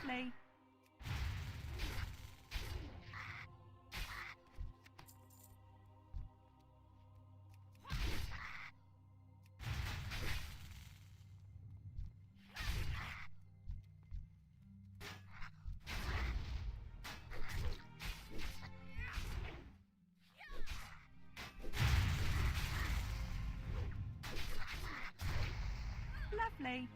Lovely. Lovely.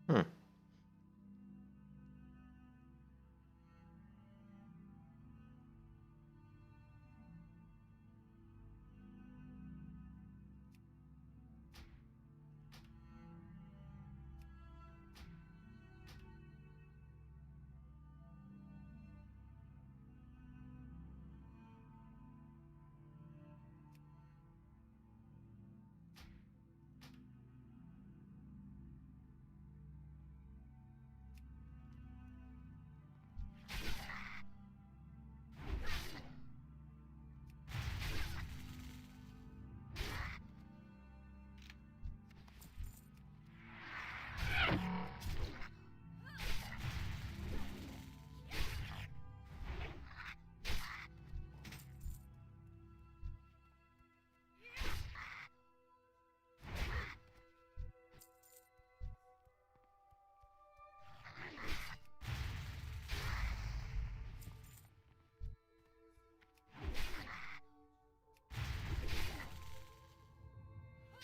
Hmm.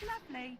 Lovely.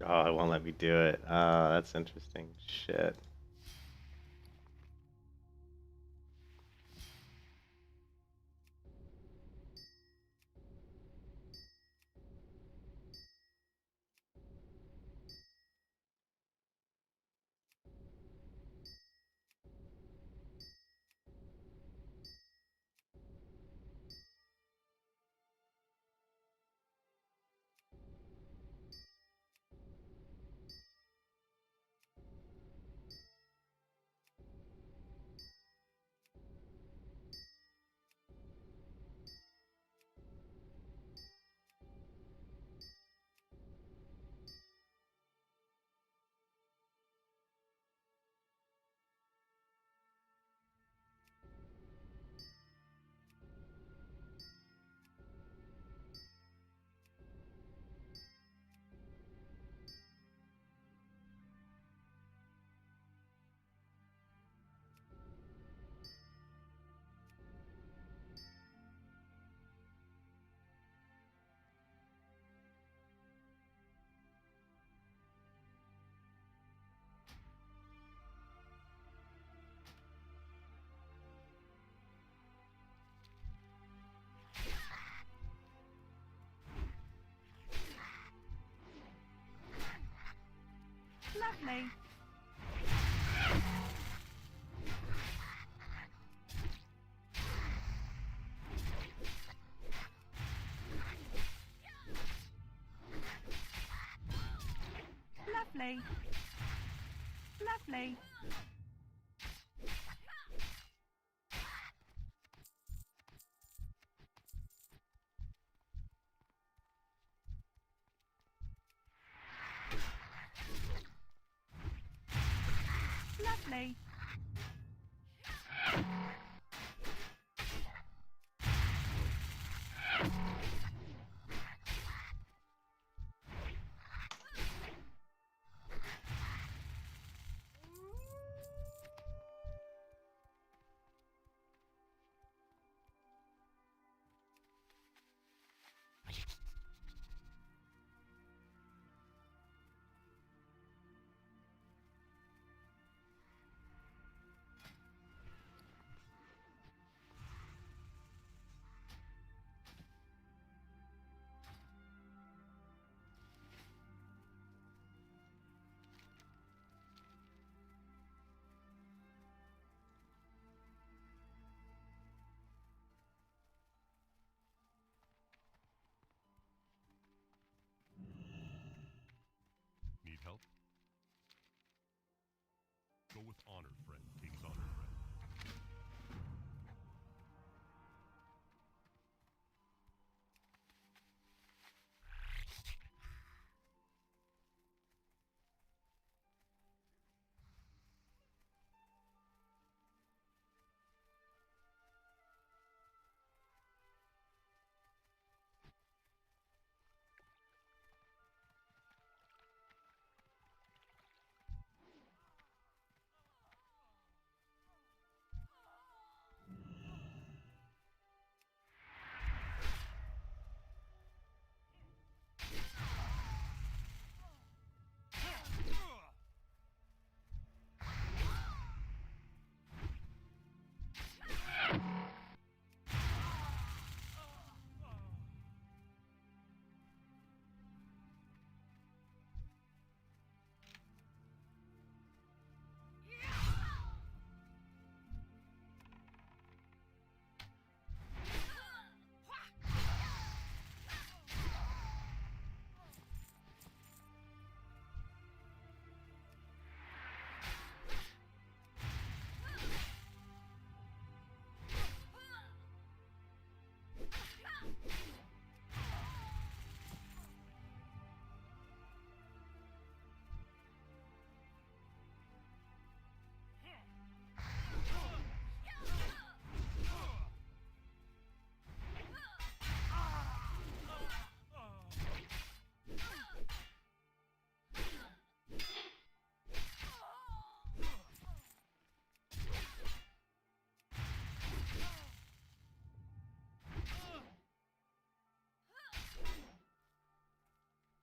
Oh, it won't let me do it. Oh, that's interesting. Shit. Lovely. Lovely. Lovely. Need help? Go with honor, friend. King's honor, friend.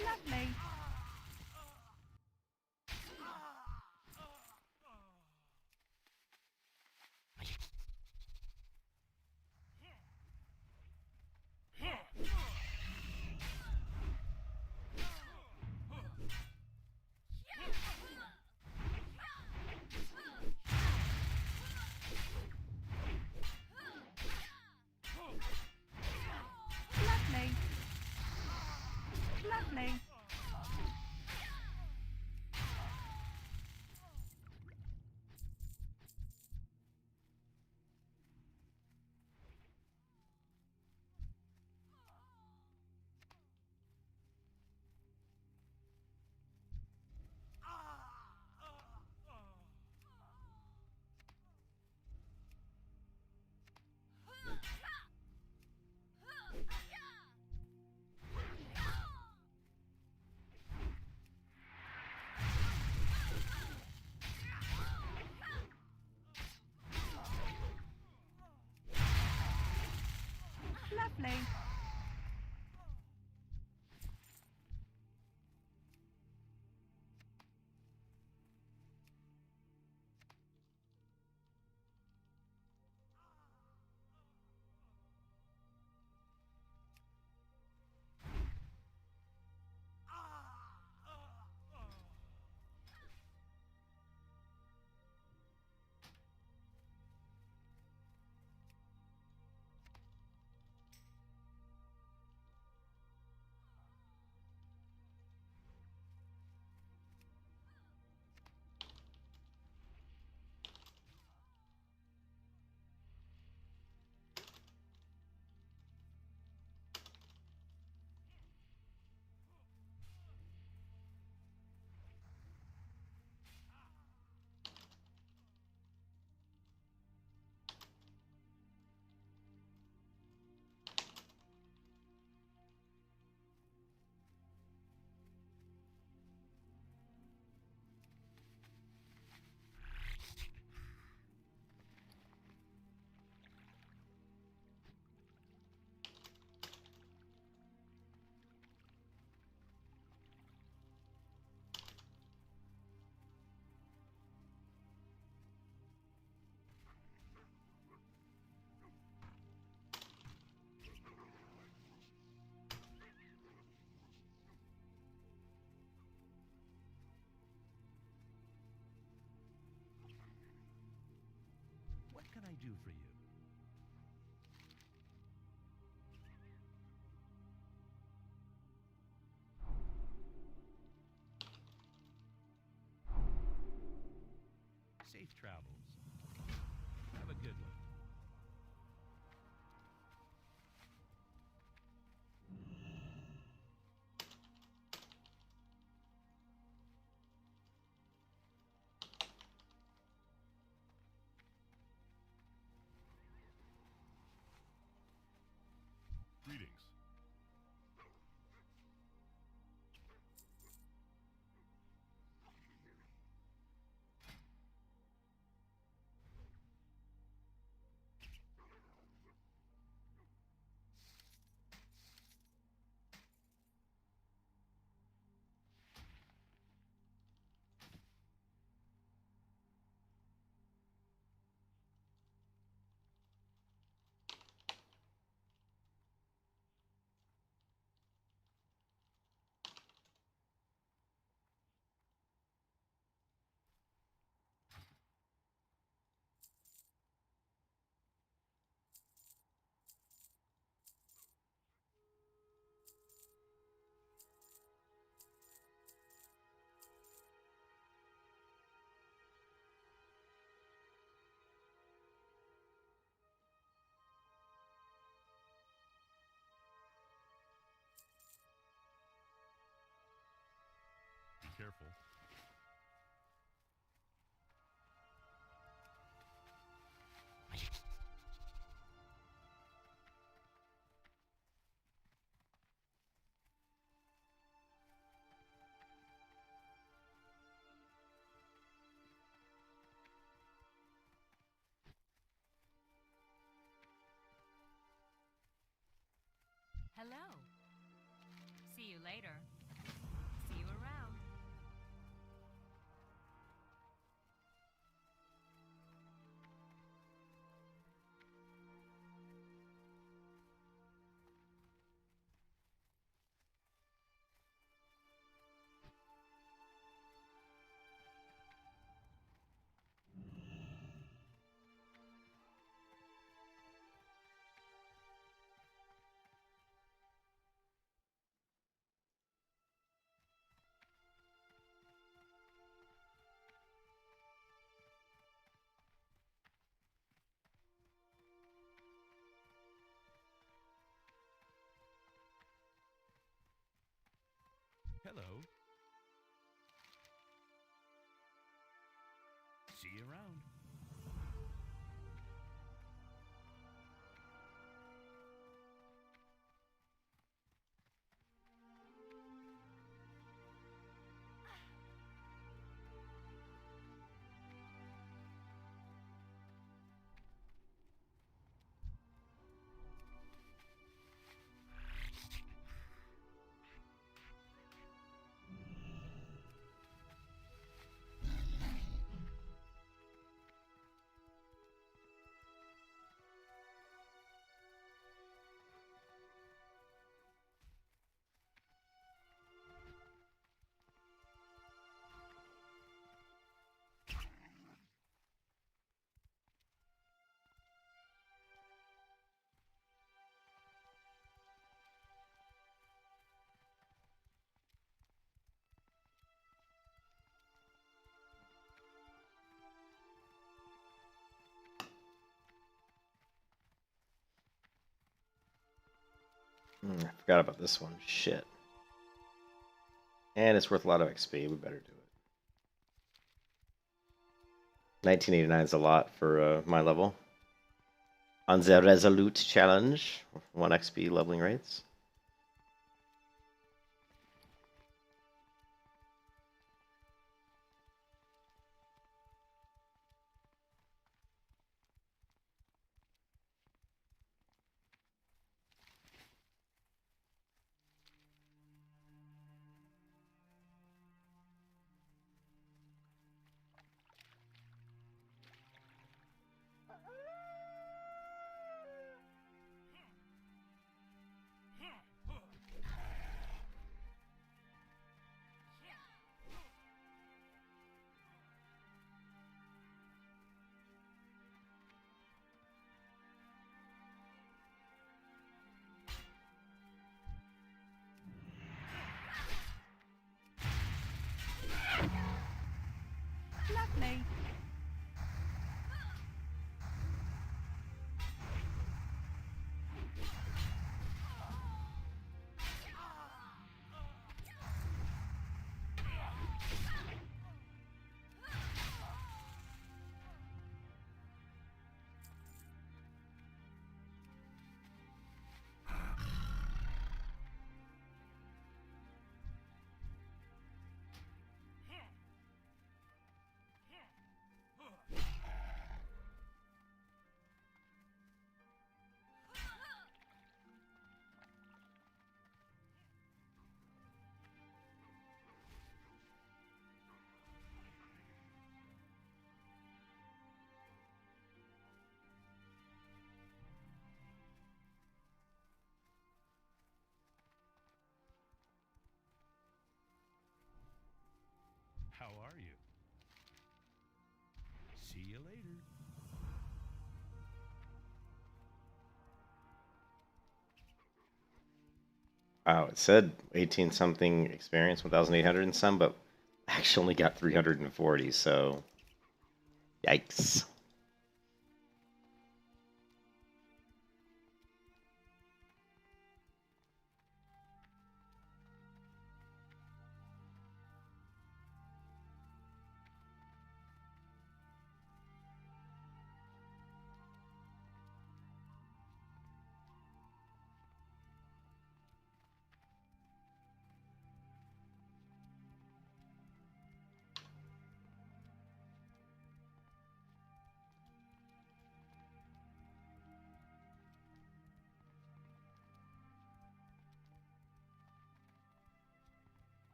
Lovely. Lovely. Lovely. Lovely. can I do for you? Safe travels. Have a good one. Greetings. Be careful. Hello. See you later. See you around. Hello. See you around. I forgot about this one. Shit. And it's worth a lot of XP. We better do it. 1989 is a lot for my level. On the Resolute challenge, 1 XP leveling rates. Wow, it said 18 something experience, 1,800 and some, but I actually only got 340, so yikes.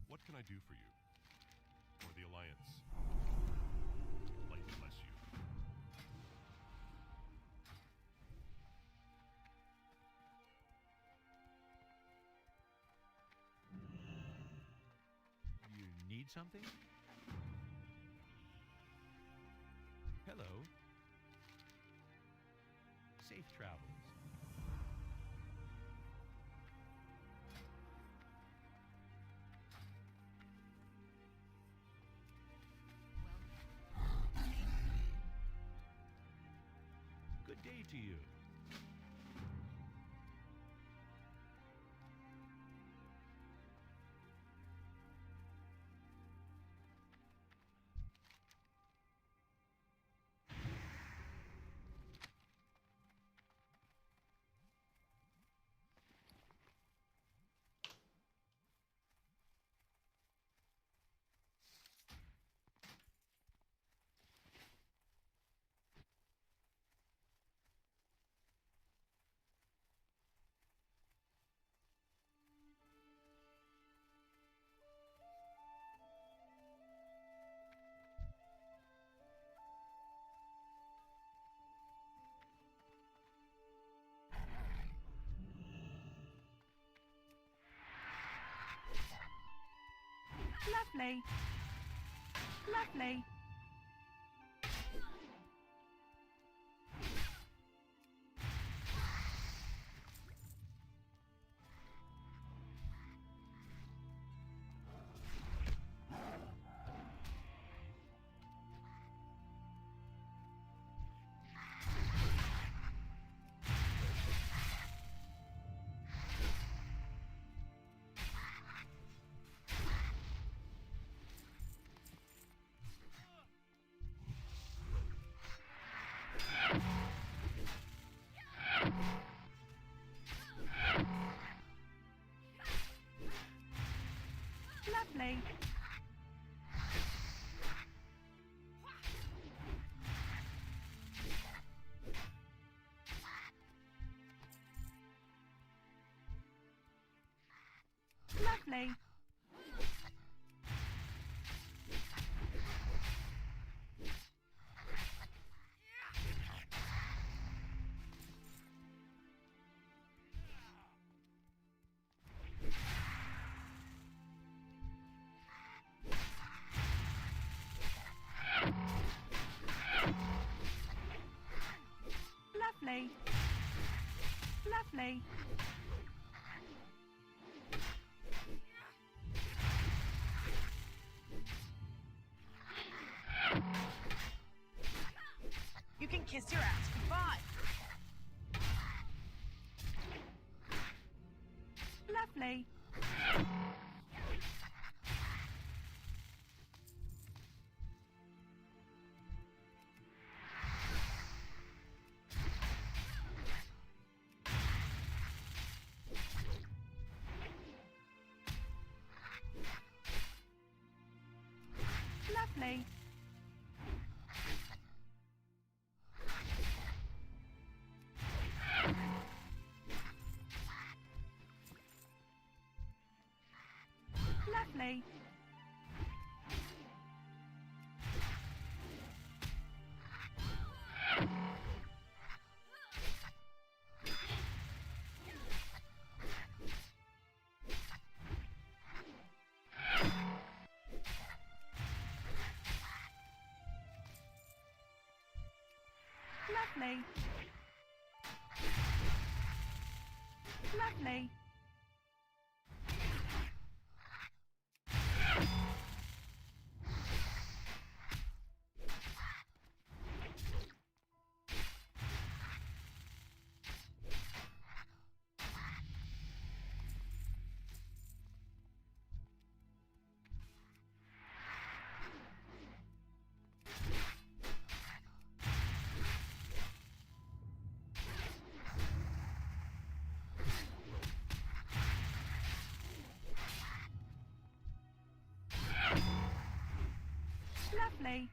What can I do for you? For the Alliance? Light bless you. You need something? Hello. Safe travels. Good day to you. Lovely. Lovely. Lovely. Lovely. Lovely. Lovely. You can kiss your ass goodbye. Lovely. Lovely. Lovely. Lovely. Lovely.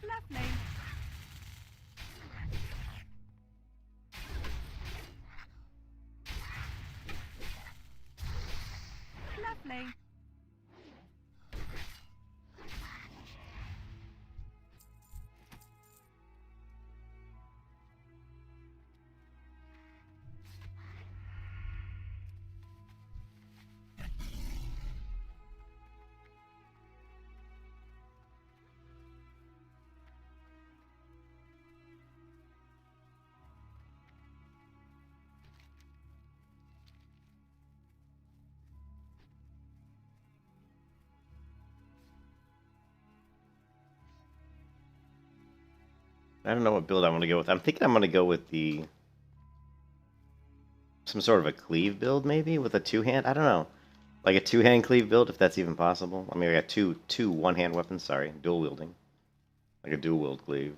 Lovely. Lovely. I don't know what build I want to go with. I'm thinking I'm going to go with some sort of a cleave build, maybe with a two-hand. I don't know, like a two-hand cleave build, if that's even possible. I mean, I got two one-hand weapons. Sorry, dual wielding, like a dual wield cleave.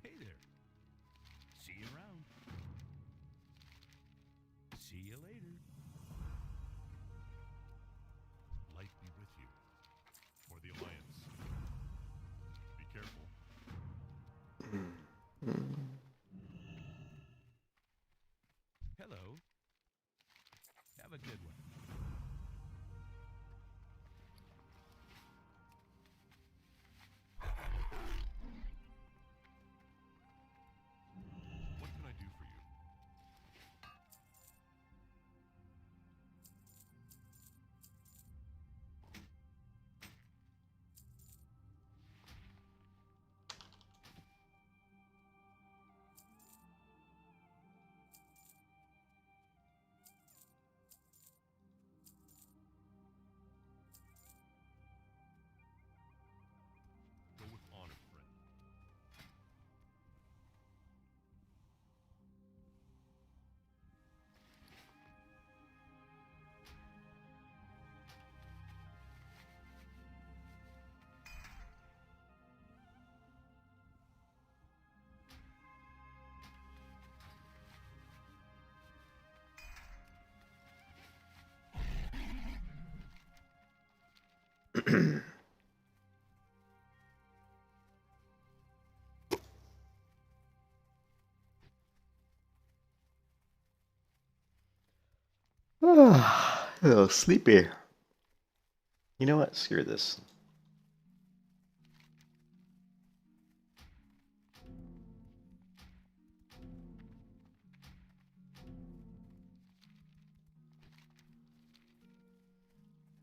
Hey there. See you around. See you later. Light be with you. For the Alliance. Be careful. Hello. Have a good one. What can I do for you? A little sleepy. You know what? Screw this.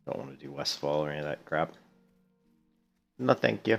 Don't want to do Westfall or any of that crap. No, thank you.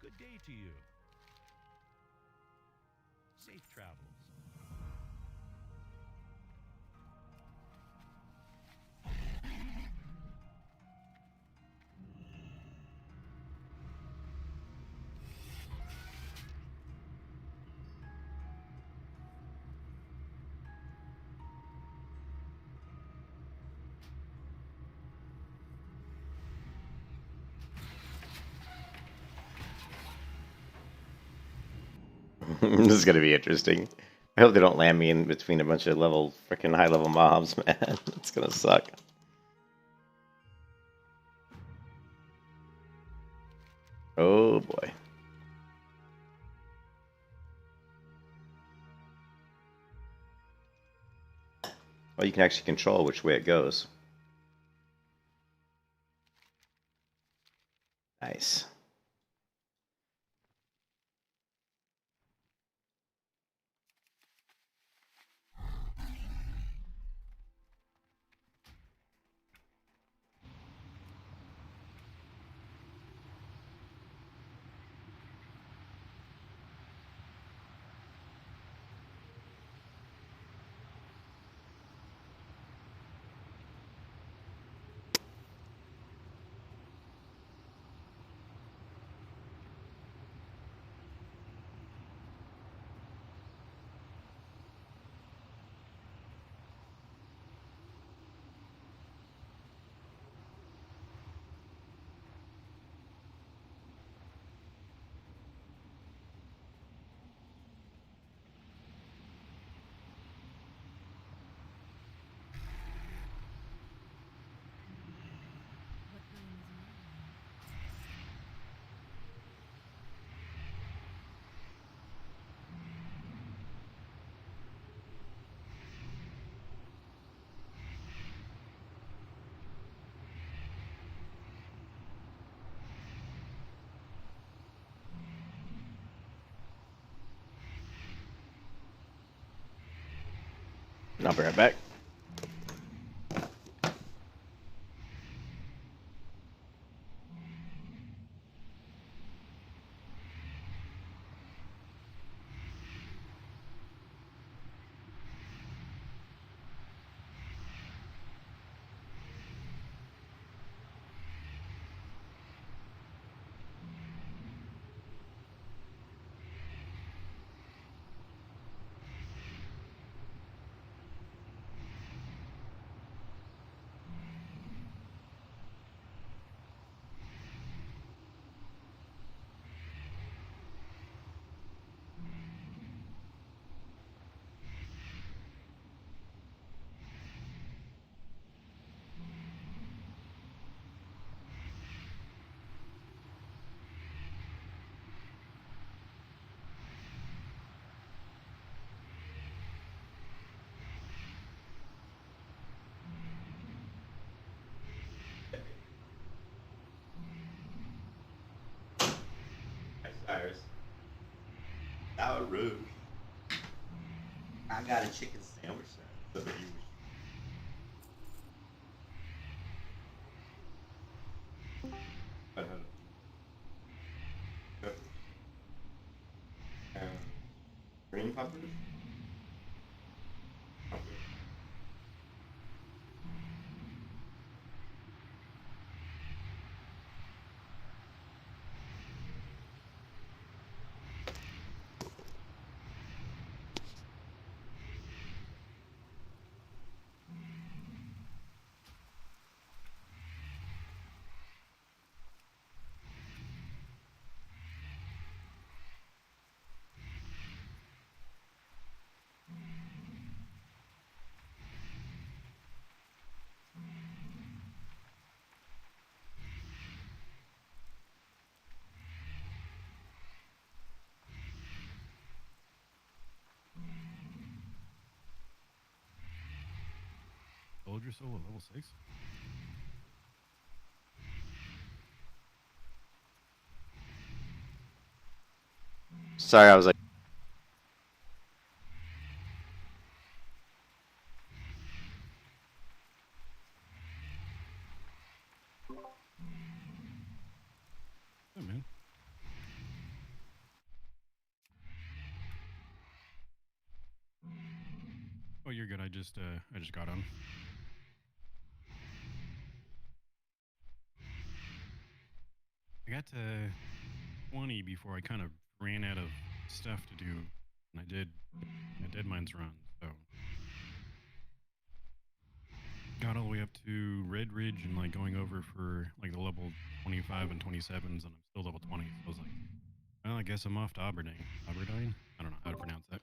Good day to you. Safe travels. This is gonna be interesting. I hope they don't land me in between a bunch of freaking high level mobs, man. It's gonna suck. Oh boy. Well, you can actually control which way it goes. Nice. What room is mine? I'll be right back. Sour Rouge. I got a chicken sandwich. So that you green peppers? Okay. Soldier Soul at level 6? Sorry, I was like. Yeah, man. Oh, you're good. I just got on. I got to 20 before I kind of ran out of stuff to do, and I did mine's run. So got all the way up to Red Ridge and like going over for like the level 25 and 27s, and I'm still level 20. So I was like, well, I guess I'm off to Aberdeen. Aberdeen? I don't know how to pronounce that.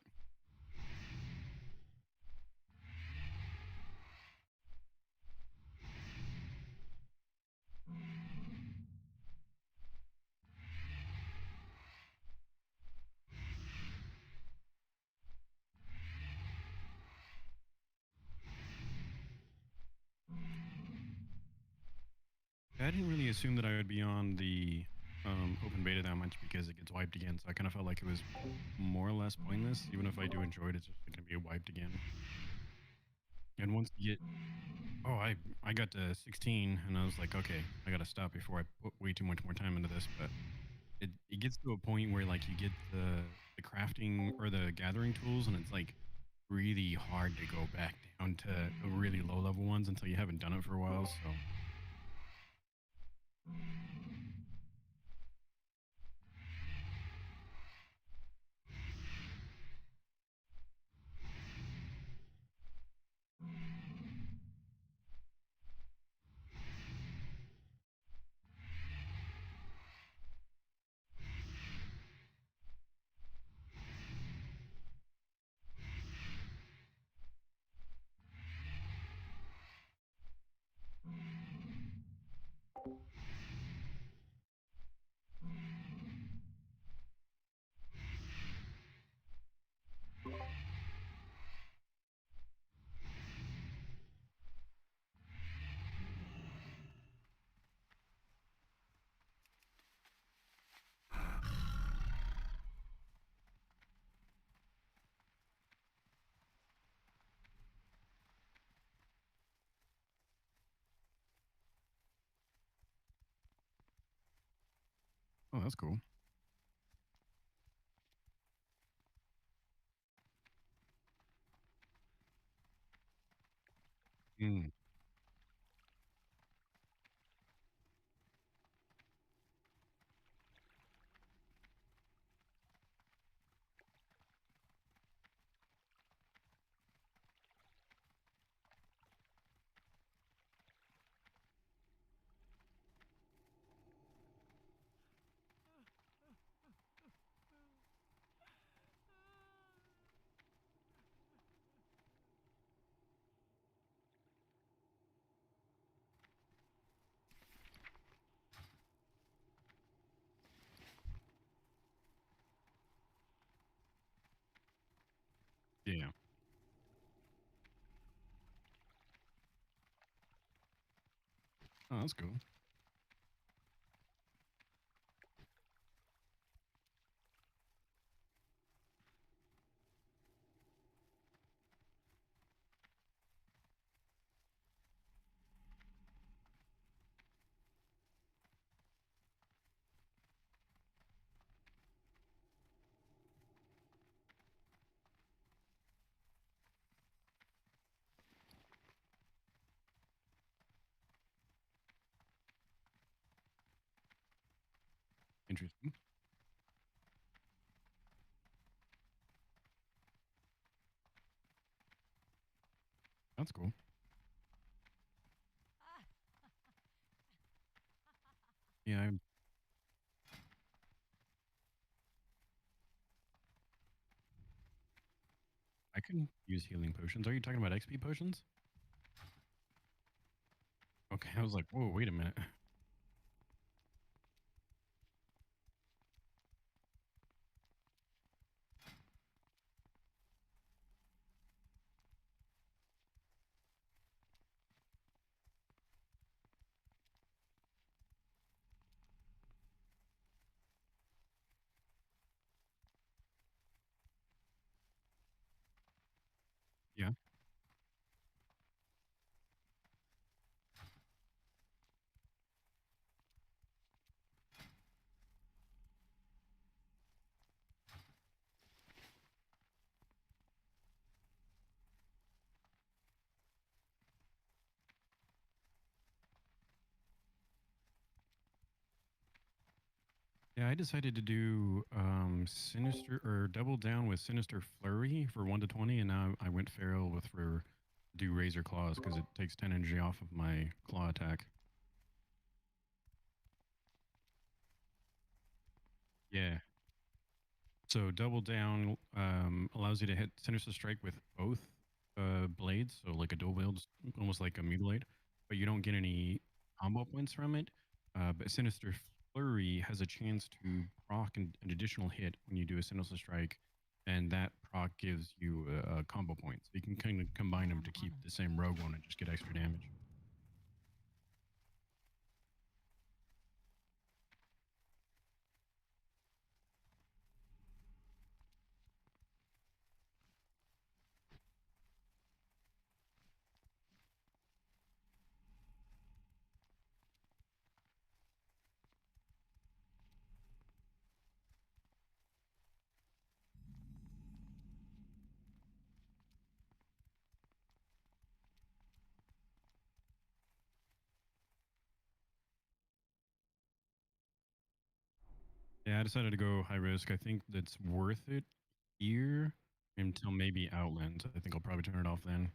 I didn't really assume that I would be on the open beta that much because it gets wiped again. So I kind of felt like it was more or less pointless. Even if I do enjoy it, it's just going to be wiped again. And once you get, oh, I got to 16, and I was like, okay, I got to stop before I put way too much more time into this. But it gets to a point where like you get the crafting or the gathering tools, and it's like really hard to go back down to the really low level ones until you haven't done it for a while. So. Oh, that's cool. Mm. Yeah. Oh, that's cool. Interesting. That's cool. Yeah, I can use healing potions. Are you talking about XP potions? Okay, I was like, whoa, wait a minute. Yeah. Yeah, I decided to do Sinister or double down with Sinister Flurry for 1 to 20, and now I went Feral with for do Razor Claws because it takes 10 energy off of my claw attack. Yeah. So double down allows you to hit Sinister Strike with both blades, so like a dual wield, almost like a mutilate, but you don't get any combo points from it. But Sinister Flurry has a chance to proc an additional hit when you do a Sinister Strike, and that proc gives you a combo point. So you can kind of combine them to keep the same rogue one and just get extra damage. Yeah, I decided to go high risk. I think that's worth it here until maybe Outlands. I think I'll probably turn it off then.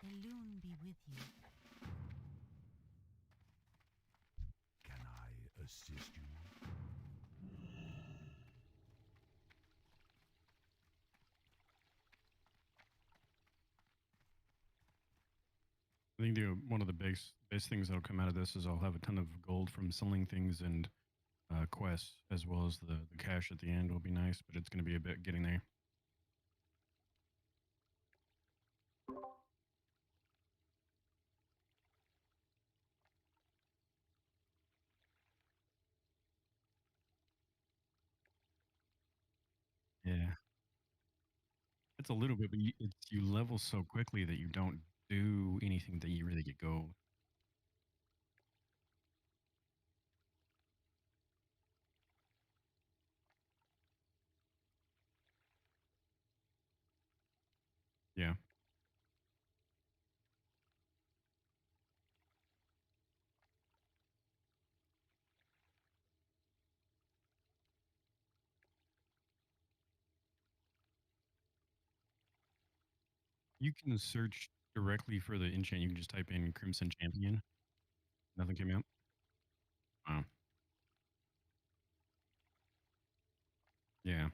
The loon be with you. Can I assist you? I think one of the best things that'll come out of this is I'll have a ton of gold from selling things and quests, as well as the cash at the end will be nice, but it's going to be a bit getting there. Yeah, it's a little bit, but you level so quickly that you don't do anything that you really get gold. Yeah, you can search directly for the enchant. You can just type in Crimson Champion. Nothing came out. Wow. Yeah.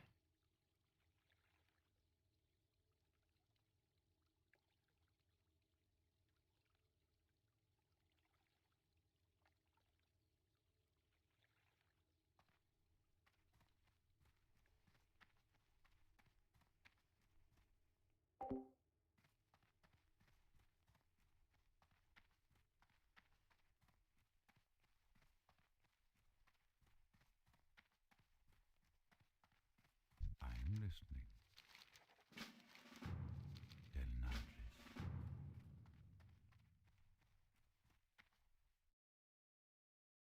I'm listening.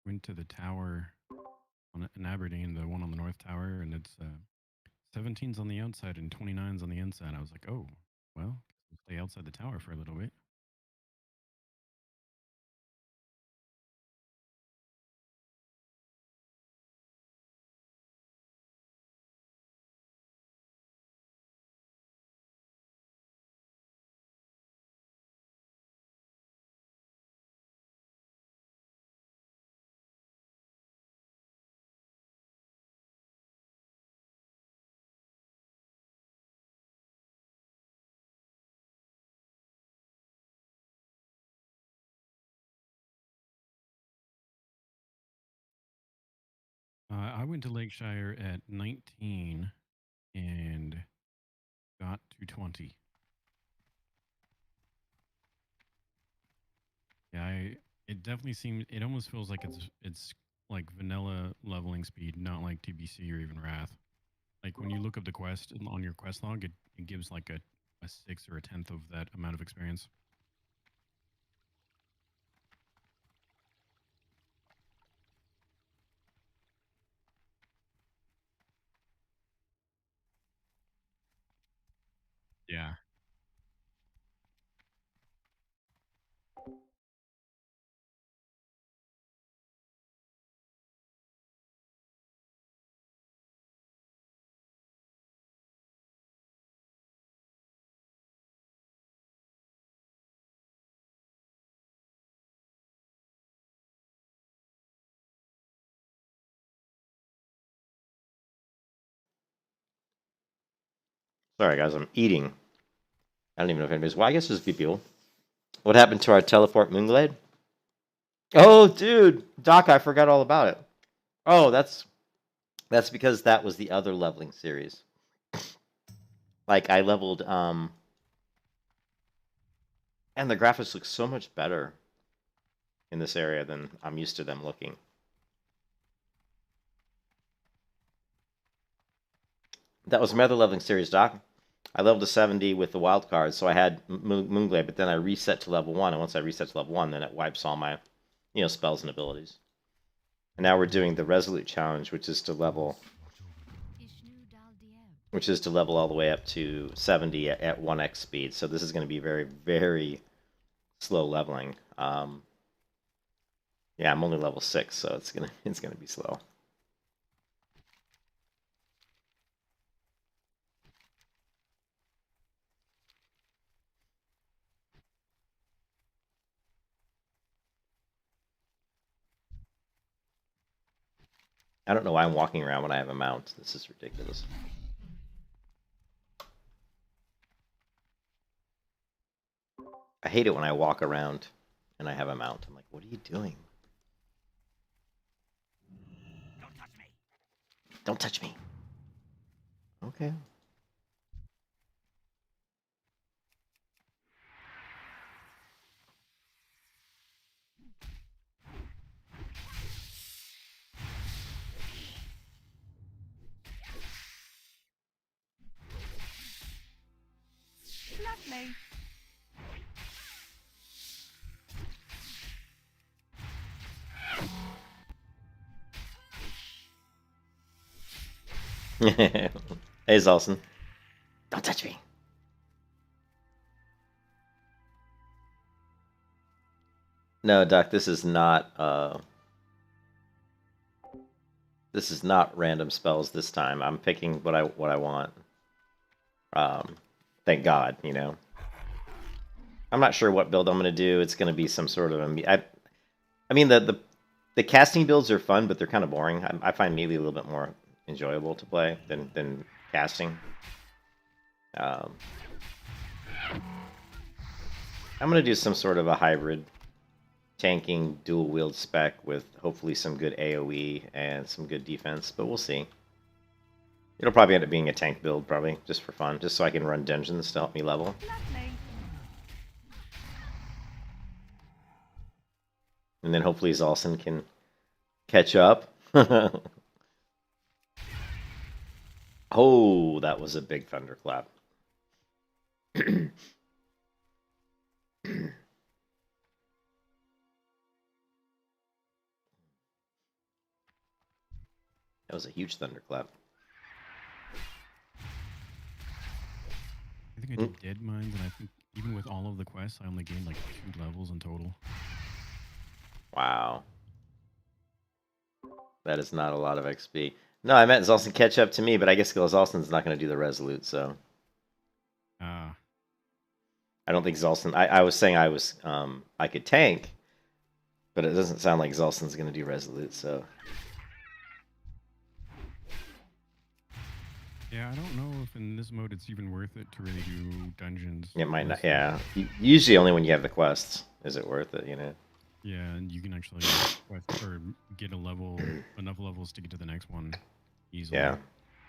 Went to the tower in Aberdeen, the one on the north tower, and it's 17's on the outside and 29's on the inside. I was like, oh, well, we'll stay outside the tower for a little bit. I went to Lakeshire at 19 and got to 20. Yeah, it definitely seems. It almost feels like it's like vanilla leveling speed, not like TBC or even Wrath. Like when you look up the quest on your quest log, it gives like a sixth or a tenth of that amount of experience. Yeah. Sorry, guys, I'm eating. I don't even know if anybody's. Well, I guess there's people. What happened to our teleport Moonglade? Oh, dude, Doc, I forgot all about it. Oh, that's because that was the other leveling series. Like I leveled, and the graphics look so much better in this area than I'm used to them looking. That was my other leveling series, Doc. I leveled to 70 with the wild card, so I had Moonglade, but then I reset to level 1, and once I reset to level 1, then it wipes all my, spells and abilities. And now we're doing the Resolute challenge, which is to level all the way up to 70 at 1x speed. So this is going to be very, very slow leveling. Yeah, I'm only level 6, so it's gonna be slow. I don't know why I'm walking around when I have a mount. This is ridiculous. I hate it when I walk around and I have a mount. I'm like, what are you doing? Don't touch me. Don't touch me. Okay. Lovely. Hey, Zolson. Don't touch me. No, Doc, this is not random spells this time. I'm picking what I want. Thank God, I'm not sure what build I'm gonna do. It's gonna be some sort of I mean the casting builds are fun, but they're kind of boring. I find melee a little bit more enjoyable to play than casting. I'm gonna do some sort of a hybrid tanking dual wield spec with hopefully some good AoE and some good defense, but we'll see. It'll probably end up being a tank build, probably, just for fun, just so I can run dungeons to help me level. Lovely. And then hopefully Zolson can catch up. Oh, that was a big thunderclap. That was a huge thunderclap. I think I did dead mines, and I think even with all of the quests, I only gained like 2 levels in total. Wow. That is not a lot of XP. No, I meant Zolson catch up to me, but I guess Zolson's not going to do the Resolute, so... Ah. I don't think Zolson... I was saying I could tank, but it doesn't sound like Zolson's going to do Resolute, so... Yeah, I don't know if in this mode it's even worth it to really do dungeons. It might not, yeah. Usually only when you have the quests is it worth it, you know? Yeah, and you can actually quest or get a level, enough levels to get to the next one easily. Yeah.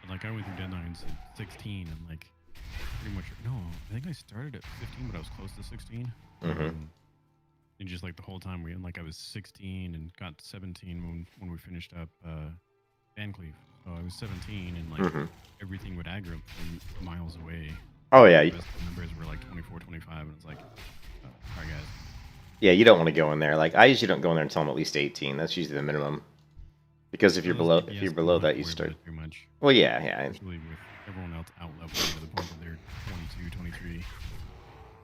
But, like, I went through deadlines at 16 and, like, pretty much, no, I think I started at 15, but I was close to 16. And just, like, the whole time, I was 16 and got 17 when we finished up Van Cleef. So I was 17 and, like, everything would aggro from miles away. Oh, yeah. The best numbers were, like, 24, 25, and it's like, sorry, guys. Yeah, you don't want to go in there. Like, I usually don't go in there until I'm at least 18. That's usually the minimum. Because if you're below that, you start... Too much. Well, yeah, yeah. Especially with everyone else out-leveling to the point that they're 22, 23.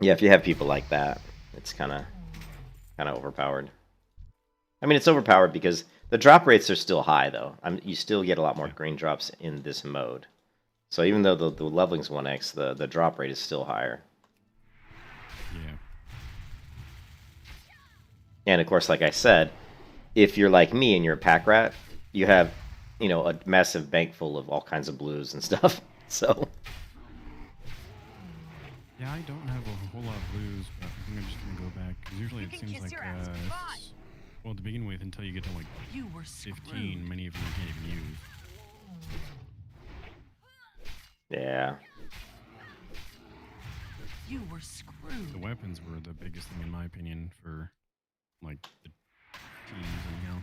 Yeah, if you have people like that, it's kind of overpowered. I mean, it's overpowered because the drop rates are still high, though. You still get a lot more green drops in this mode. So even though the leveling's 1x, the drop rate is still higher. Yeah. And of course, like I said, if you're like me and you're a pack rat, you have, you know, a massive bank full of all kinds of blues and stuff. So. Yeah, I don't have a whole lot of blues, but I think I'm just gonna go back because usually it seems like, well, to begin with, until you get to like 15, many of them you can't even use. Yeah. You were screwed. The weapons were the biggest thing in my opinion for like the teams anyhow.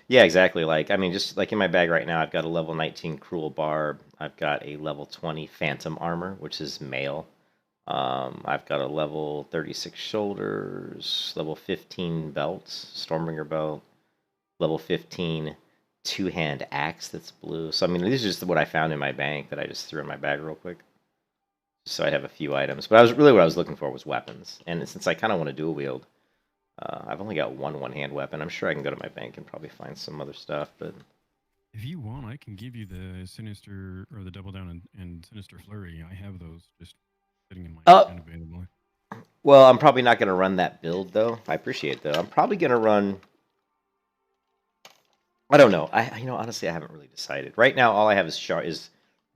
Yeah, exactly. Like, I mean, just like in my bag right now, I've got a level 19 Cruel Barb. I've got a level 20 Phantom Armor, which is male. I've got a level 36 Shoulders, level 15 Belt, Stormbringer Belt, level 15 Two-Hand Axe that's blue. So, I mean, these are just what I found in my bank that I just threw in my bag real quick. So I have a few items. But what I was looking for was weapons. And since I kind of want to dual wield, I've only got one-hand weapon. I'm sure I can go to my bank and probably find some other stuff, but... If you want, I can give you the Sinister, or the Double Down and Sinister Flurry. I have those just sitting in my hand available. Well, I'm probably not going to run that build, though. I appreciate it, though. I'm probably going to run... I don't know. Honestly, I haven't really decided. Right now, all I have is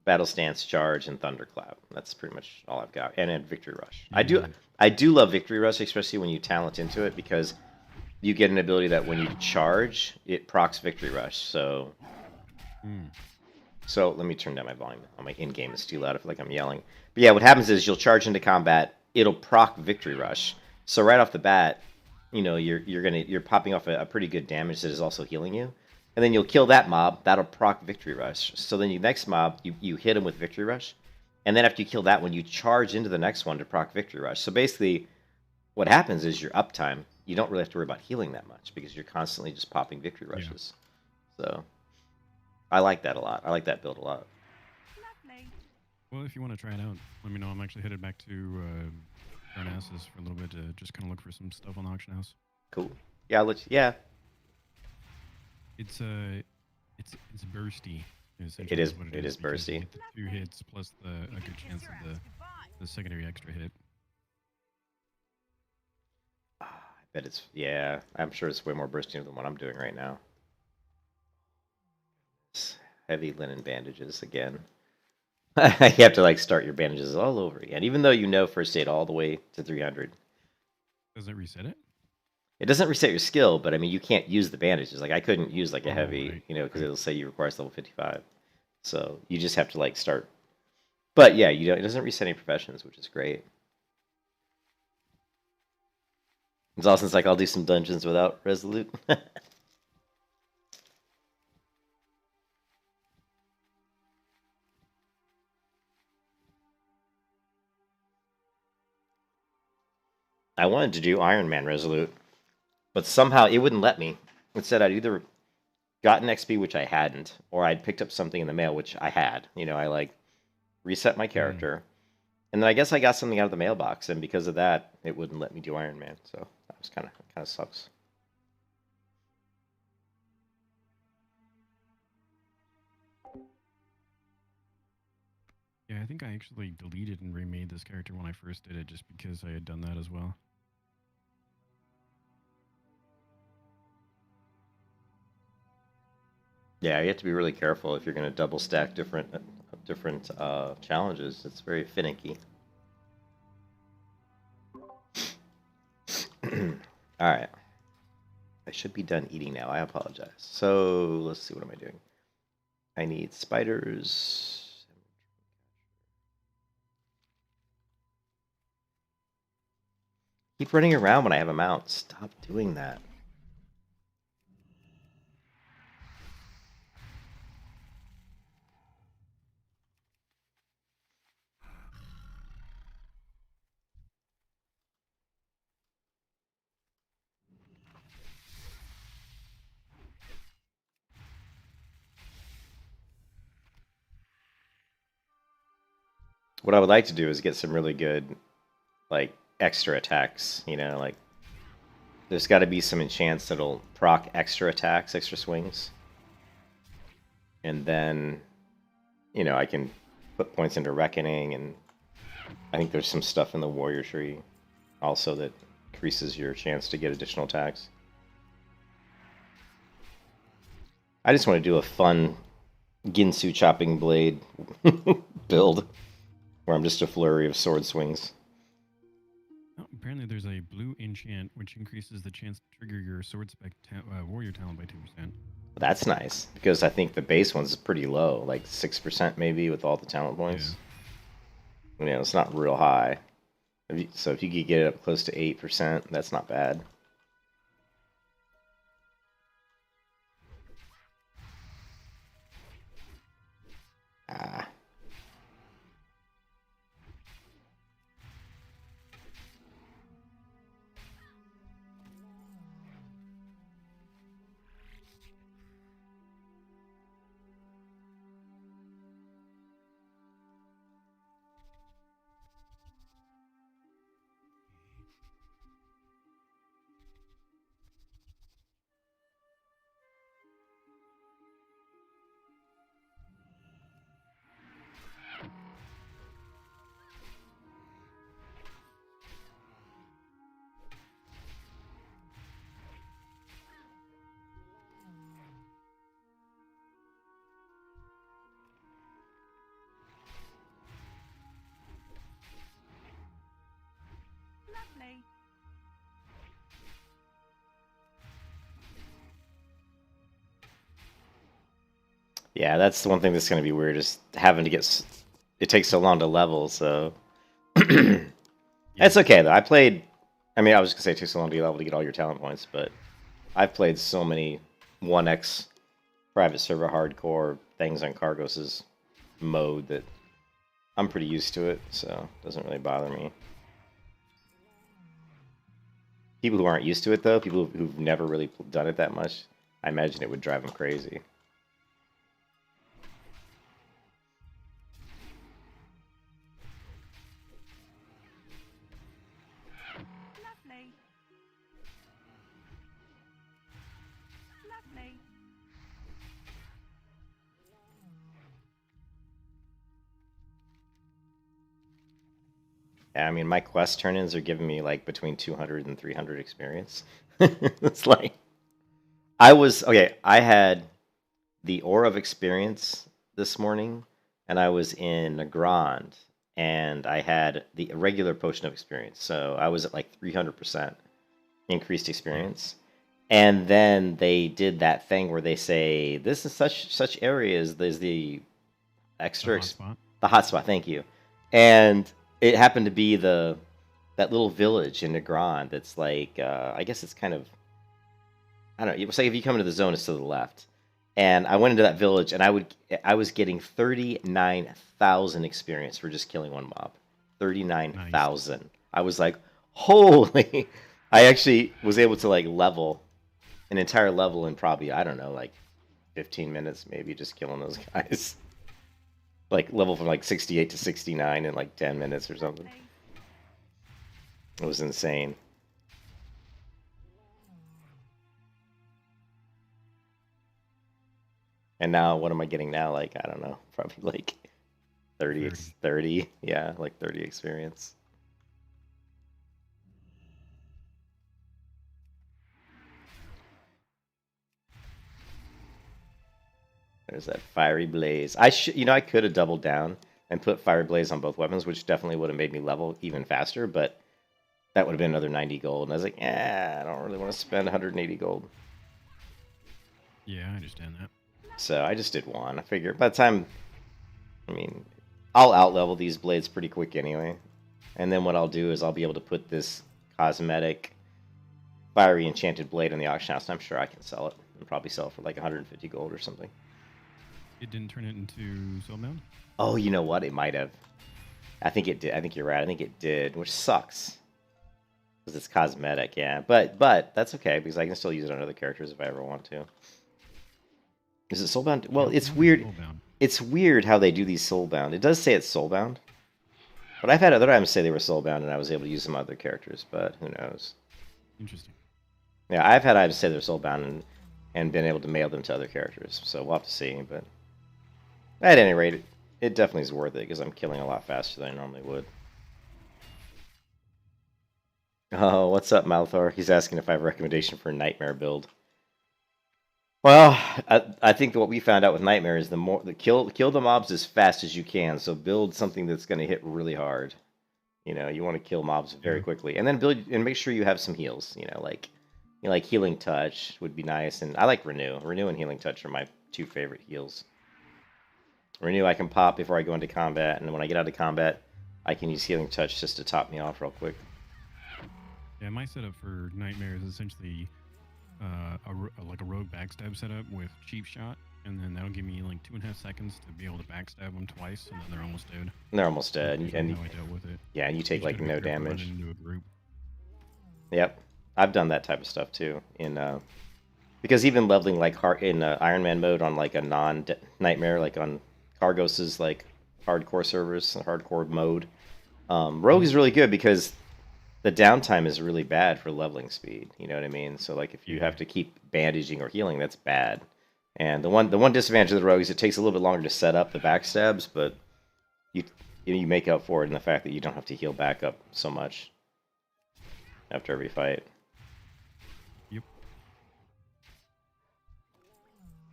Battle Stance, Charge, and Thunderclap. That's pretty much all I've got. And Victory Rush. Yeah. I do love Victory Rush, especially when you talent into it, because you get an ability that when you charge, it procs Victory Rush. So, so let me turn down my volume. My in-game is too loud. I feel like I'm yelling. But yeah, what happens is you'll charge into combat. It'll proc Victory Rush. So right off the bat, you know you're popping off a pretty good damage that is also healing you. And then you'll kill that mob. That'll proc Victory Rush. So then your next mob, you hit him with Victory Rush. And then after you kill that one, you charge into the next one to proc Victory Rush. So basically, what happens is your uptime, you don't really have to worry about healing that much because you're constantly just popping Victory Rushes. Yeah. So, I like that a lot. I like that build a lot. Lovely. Well, if you want to try it out, let me know. I'm actually headed back to Parnassus for a little bit to just kind of look for some stuff on the auction house. Cool. Yeah, yeah. It's bursty. It is bursty. The 2 hits plus a good chance of the secondary extra hit. I bet it's, yeah, I'm sure it's way more bursty than what I'm doing right now. Heavy linen bandages again. You have to like start your bandages all over again, even though you know first aid all the way to 300. Does it reset it? It doesn't reset your skill, but I mean, you can't use the bandages. Like, I couldn't use like a heavy, right. You know, because it'll say you requires level 55. So you just have to like start. But yeah, it doesn't reset any professions, which is great. It's also like I'll do some dungeons without Resolute. I wanted to do Iron Man Resolute, but somehow it wouldn't let me. It said I'd either gotten XP, which I hadn't, or I'd picked up something in the mail, which I had. I like reset my character, and then I guess I got something out of the mailbox, and because of that, it wouldn't let me do Iron Man. So that was kind of sucks. Yeah, I think I actually deleted and remade this character when I first did it, just because I had done that as well. Yeah, you have to be really careful if you're going to double stack different challenges. It's very finicky. All right. I should be done eating now. I apologize. So let's see. What am I doing? I need spiders. Keep running around when I have a mount. Stop doing that. What I would like to do is get some really good, like, extra attacks. Like, there's got to be some enchants that'll proc extra attacks, extra swings. And then, I can put points into Reckoning, and I think there's some stuff in the Warrior Tree also that increases your chance to get additional attacks. I just want to do a fun Ginsu chopping blade build, where I'm just a flurry of sword swings. Oh, apparently there's a blue enchant which increases the chance to trigger your sword spec warrior talent by 2%. That's nice, because I think the base one's pretty low, like 6% maybe with all the talent points. Yeah. It's not real high. So if you could get it up close to 8%, that's not bad. Ah. Lovely. Yeah, that's the one thing that's going to be weird, is having to get... It takes so long to level, so... It's okay, though. I was going to say it takes so long to get level to get all your talent points, but I've played so many 1x private server hardcore things on Cargos' mode that I'm pretty used to it, so it doesn't really bother me. People who aren't used to it, though, people who've never really done it that much, I imagine it would drive them crazy. Lovely. Lovely. Yeah, my quest turn-ins are giving me like between 200 and 300 experience. It's like... I had the Aura of Experience this morning, and I was in Nagrand, and I had the regular Potion of Experience, so I was at like 300% increased experience. And then they did that thing where they say, this is such areas, there's the extra... The hotspot, thank you. And it happened to be that little village in Nagrand that's like, I guess it's kind of... I don't know, it's like if you come into the zone, it's to the left. And I went into that village, and I was getting 39,000 experience for just killing one mob. 39,000. Nice. I was like, holy! I actually was able to like level an entire level in probably, I don't know, like 15 minutes maybe just killing those guys. Like level from like 68 to 69 in like 10 minutes or something. Lovely. It was insane. And now, what am I getting now? Like, I don't know, probably like 30, 30, yeah, like 30 experience. There's that Fiery Blaze. I could have doubled down and put Fiery Blaze on both weapons, which definitely would have made me level even faster, but that would have been another 90 gold. And I was like, I don't really want to spend 180 gold. Yeah, I understand that. So I just did one. I figure by the time, I mean, I'll out-level these blades pretty quick anyway. And then what I'll do is I'll be able to put this cosmetic Fiery Enchanted Blade in the auction house, and I'm sure I can sell it. And probably sell it for like 150 gold or something. It didn't turn it into Soulbound? Oh, you know what? It might have. I think it did. I think you're right. I think it did, which sucks. Because it's cosmetic, yeah. But that's okay, because I can still use it on other characters if I ever want to. Is it Soulbound? Well, it's weird. Soulbound. It's weird how they do these Soulbound. It does say it's Soulbound. But I've had other items say they were Soulbound, and I was able to use some other characters, but who knows. Interesting. Yeah, I've had items say they're Soulbound and been able to mail them to other characters, so we'll have to see, but... At any rate, it definitely is worth it, because I'm killing a lot faster than I normally would. Oh, what's up, Malthor? He's asking if I have a recommendation for a Nightmare build. Well, I think that what we found out with Nightmare is kill the mobs as fast as you can, so build something that's going to hit really hard. You know, you want to kill mobs very quickly, and then build and make sure you have some heals. You know, like Healing Touch would be nice, and I like Renew. Renew and Healing Touch are my two favorite heals. Renew I can pop before I go into combat, and when I get out of combat, I can use Healing Touch just to top me off real quick. Yeah, my setup for Nightmare is essentially like a rogue backstab setup with cheap shot, and then that'll give me like 2.5 seconds to be able to backstab them twice, and then they're almost dead. They're almost dead, and and how I dealt with it. Yeah, and you take like no damage. Into a group. Yep, I've done that type of stuff too. Because even leveling like in Iron Man mode on like a non-Nightmare, like on Cargos's like hardcore servers, hardcore mode, Rogue is really good because the downtime is really bad for leveling speed. You know what I mean? So like if you have to keep bandaging or healing, that's bad. And the one disadvantage of the Rogue is it takes a little bit longer to set up the backstabs, but you make up for it in the fact that you don't have to heal back up so much after every fight. Yep.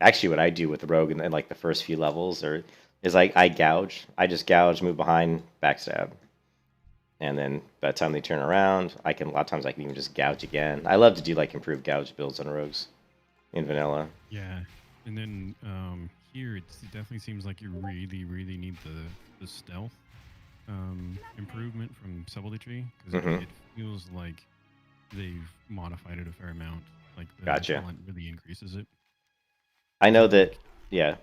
Actually, what I do with the Rogue in like the first few levels is like I gouge. I just gouge, move behind, backstab. And then by the time they turn around, a lot of times I can even just gouge again. I love to do like improved gouge builds on rogues in vanilla. Yeah, and then here it definitely seems like you really need the stealth improvement from Subtlety, because it feels like they've modified it a fair amount. Like the talent really increases it. I know that. Yeah.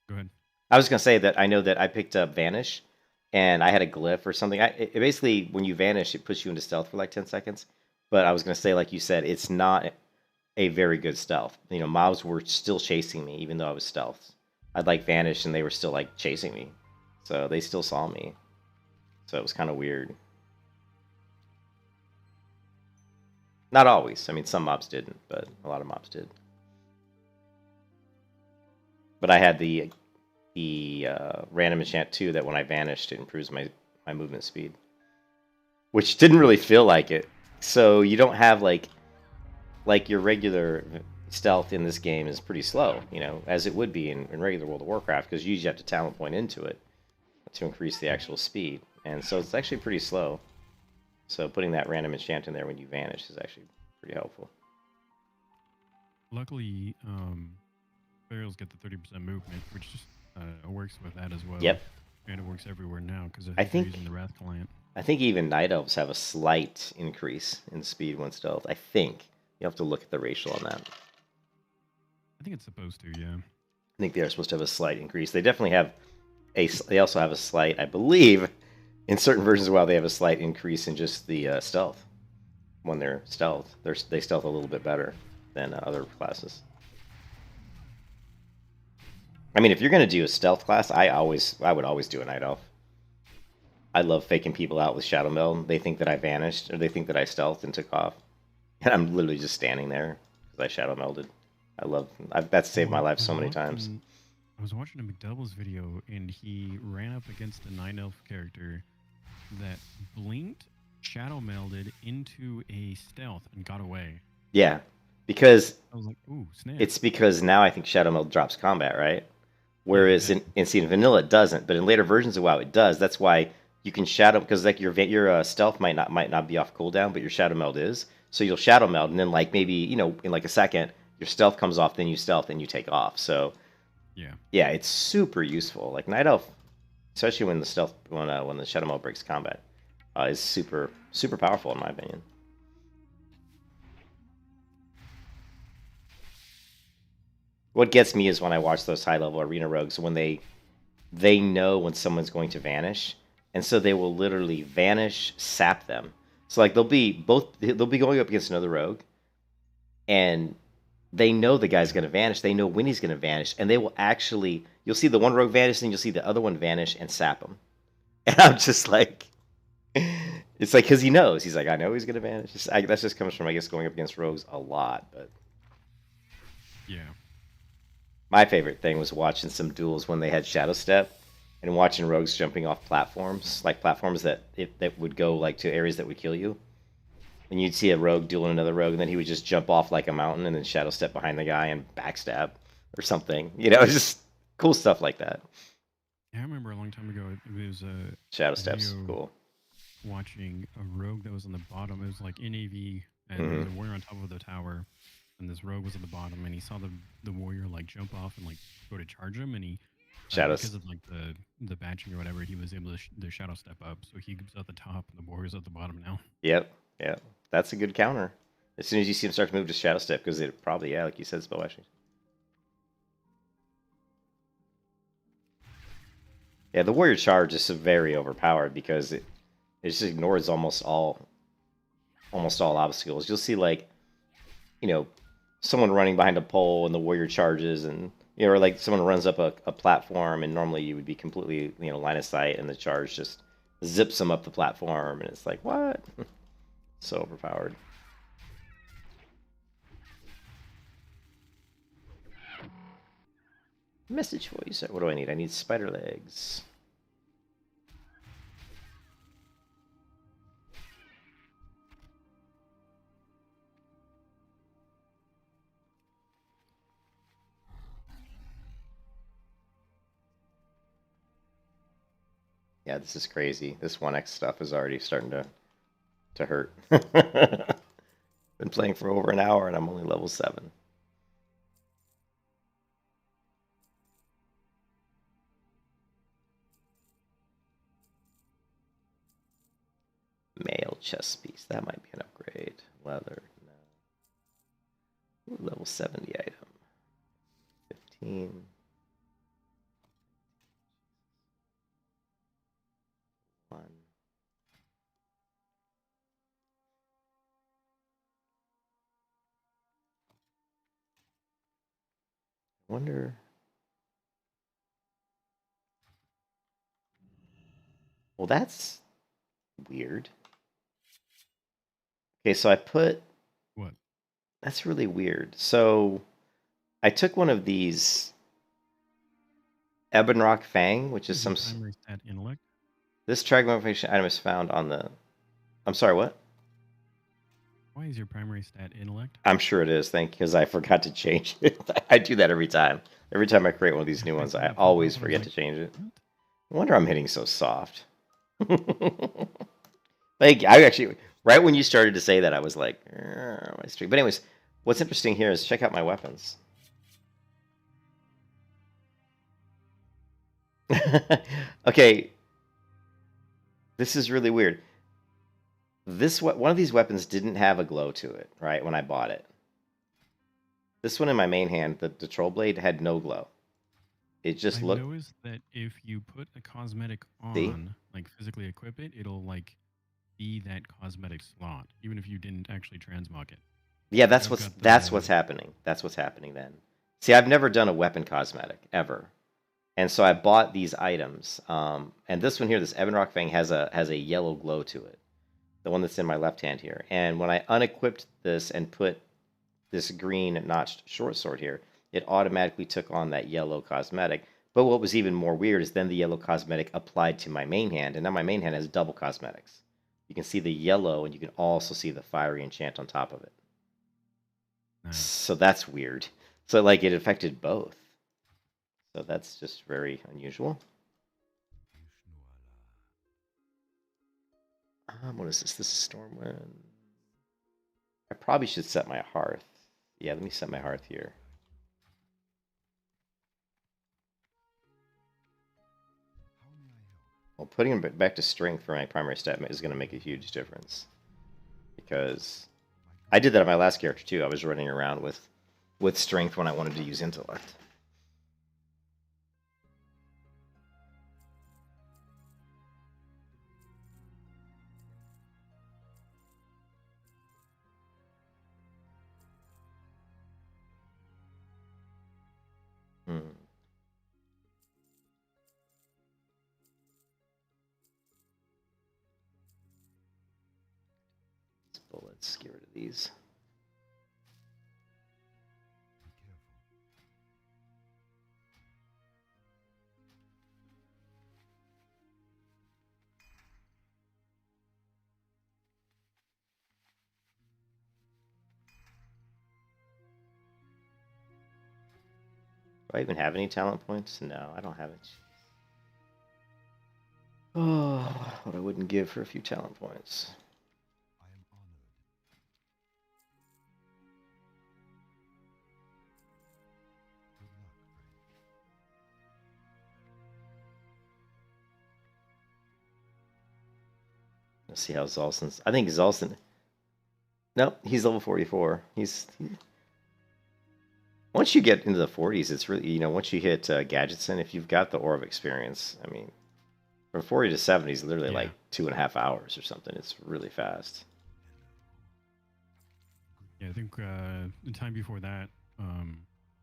Go ahead. I was gonna say that I know that I picked up Vanish. And I had a glyph or something. It basically, when you vanish, it puts you into stealth for like 10 seconds. But I was going to say, like you said, it's not a very good stealth. You know, mobs were still chasing me, even though I was stealth. I'd like vanish, and they were still like chasing me. So they still saw me. So it was kind of weird. Not always. I mean, some mobs didn't, but a lot of mobs did. But I had the random enchant too, that when I vanished, it improves my movement speed, which didn't really feel like it. So you don't have like your regular stealth in this game is pretty slow, you know, as it would be in regular World of Warcraft, because you usually have to talent point into it to increase the actual speed, and so it's actually pretty slow. So putting that random enchant in there when you vanish is actually pretty helpful. Luckily, burials get the 30% movement, which just works with that as well. Yep. And it works everywhere now because I think using the Wrath Client. I think even Night Elves have a slight increase in speed when stealth. I think you have to look at the ratio on that. I think it's supposed to, yeah. I think they are supposed to have a slight increase. They definitely have they also have a slight, I believe, in certain versions of WoW, they have a slight increase in just the stealth. When they're stealth, they stealth a little bit better than other classes. I mean, if you're gonna do a stealth class, I would always do a night elf. I love faking people out with shadow meld. They think that I vanished, or they think that I stealthed and took off, and I'm literally just standing there because I shadow melded. That's saved my life so many times. I was watching a McDoubles video, and he ran up against a 9 elf character that blinked, shadow melded into a stealth, and got away. Yeah, because I was like, ooh, snap. it's because now I think shadow meld drops combat, right? Whereas Yeah. in vanilla it doesn't, but in later versions of WoW it does. That's why you can shadow, because like your stealth might not be off cooldown, but your shadow meld is. So you'll shadow meld, and then like maybe in like a second your stealth comes off, then you stealth and you take off. So yeah, it's super useful. Like night elf, especially when the shadow meld breaks combat, is super powerful in my opinion. What gets me is when I watch those high level arena rogues when they know when someone's going to vanish, and so they will literally vanish, sap them. So like they'll be going up against another rogue, and they know the guy's going to vanish. They know when he's going to vanish, and they will actually, you'll see the one rogue vanish, and you'll see the other one vanish and sap him. And I'm just like, it's like because he knows. He's like, I know he's going to vanish. That just comes from, I guess, going up against rogues a lot. But yeah. My favorite thing was watching some duels when they had Shadow Step and watching rogues jumping off platforms, like platforms that would go like to areas that would kill you. And you'd see a rogue dueling another rogue, and then he would just jump off like a mountain and then Shadow Step behind the guy and backstab or something. Just cool stuff like that. Yeah, I remember a long time ago, it was a Shadow Step's video cool. watching a rogue that was on the bottom. It was like in AV, and there was a warrior on top of the tower, and this rogue was at the bottom, and he saw the warrior like jump off and like go to charge him, and he because of like the batching or whatever, he was able to shadow step up, so he was at the top and the warrior's at the bottom now. Yep, that's a good counter. As soon as you see him start to move to Shadow Step, because it probably, like you said, spell actually. Yeah, the warrior charge is very overpowered because it just ignores almost all obstacles. You'll see like, someone running behind a pole and the warrior charges, and or like someone runs up a platform, and normally you would be completely line of sight, and the charge just zips them up the platform, and it's like, what? So overpowered. Message voice. What do I need? I need spider legs. Yeah, this is crazy. This 1x stuff is already starting to hurt. Been playing for over an hour and I'm only level 7. Mail chest piece. That might be an upgrade. Leather. No. Ooh, level 70 item. 15. 1. I wonder. Well, that's weird. Okay, so I put... What? That's really weird. So I took one of these Ebonrock Fang, which is some... Primary stat intellect? This track modification item is found on the... I'm sorry, what? Why is your primary stat intellect? I'm sure it is, thank you, because I forgot to change it. I do that every time. Every time I create one of these new ones, I always forget to change it. I wonder I'm hitting so soft. Like, I actually... Right when you started to say that, I was like, my streak. But anyways, what's interesting here is check out my weapons. Okay. This is really weird. One of these weapons didn't have a glow to it, right, when I bought it. This one in my main hand, the troll blade, had no glow. It just looked... I noticed that if you put a cosmetic on, like physically equip it, it'll like be that cosmetic slot, even if you didn't actually transmog it. Yeah, that's what's happening. That's what's happening then. See, I've never done a weapon cosmetic ever. And so I bought these items. And this one here, this Ebon Rock Fang, has a yellow glow to it. The one that's in my left hand here. And when I unequipped this and put this green notched short sword here, it automatically took on that yellow cosmetic. But what was even more weird is then the yellow cosmetic applied to my main hand, and now my main hand has double cosmetics. You can see the yellow, and you can also see the fiery enchant on top of it. Nice. So that's weird. So like it affected both. So that's just very unusual. What is this? This is Stormwind. I probably should set my hearth. Yeah, let me set my hearth here. Well, putting him back to strength for my primary stat is going to make a huge difference. Because I did that on my last character too. I was running around with strength when I wanted to use intellect. Let's get rid of these. Do I even have any talent points? No, I don't have it. Oh, what I wouldn't give for a few talent points. Let's see how Zolson's. I think Zolson. Nope, he's level 44. Once you get into the 40s, it's really, once you hit Gadgetson, if you've got the Aura of Experience, I mean, from 40 to 70 is literally like 2.5 hours or something. It's really fast. Yeah, I think the time before that,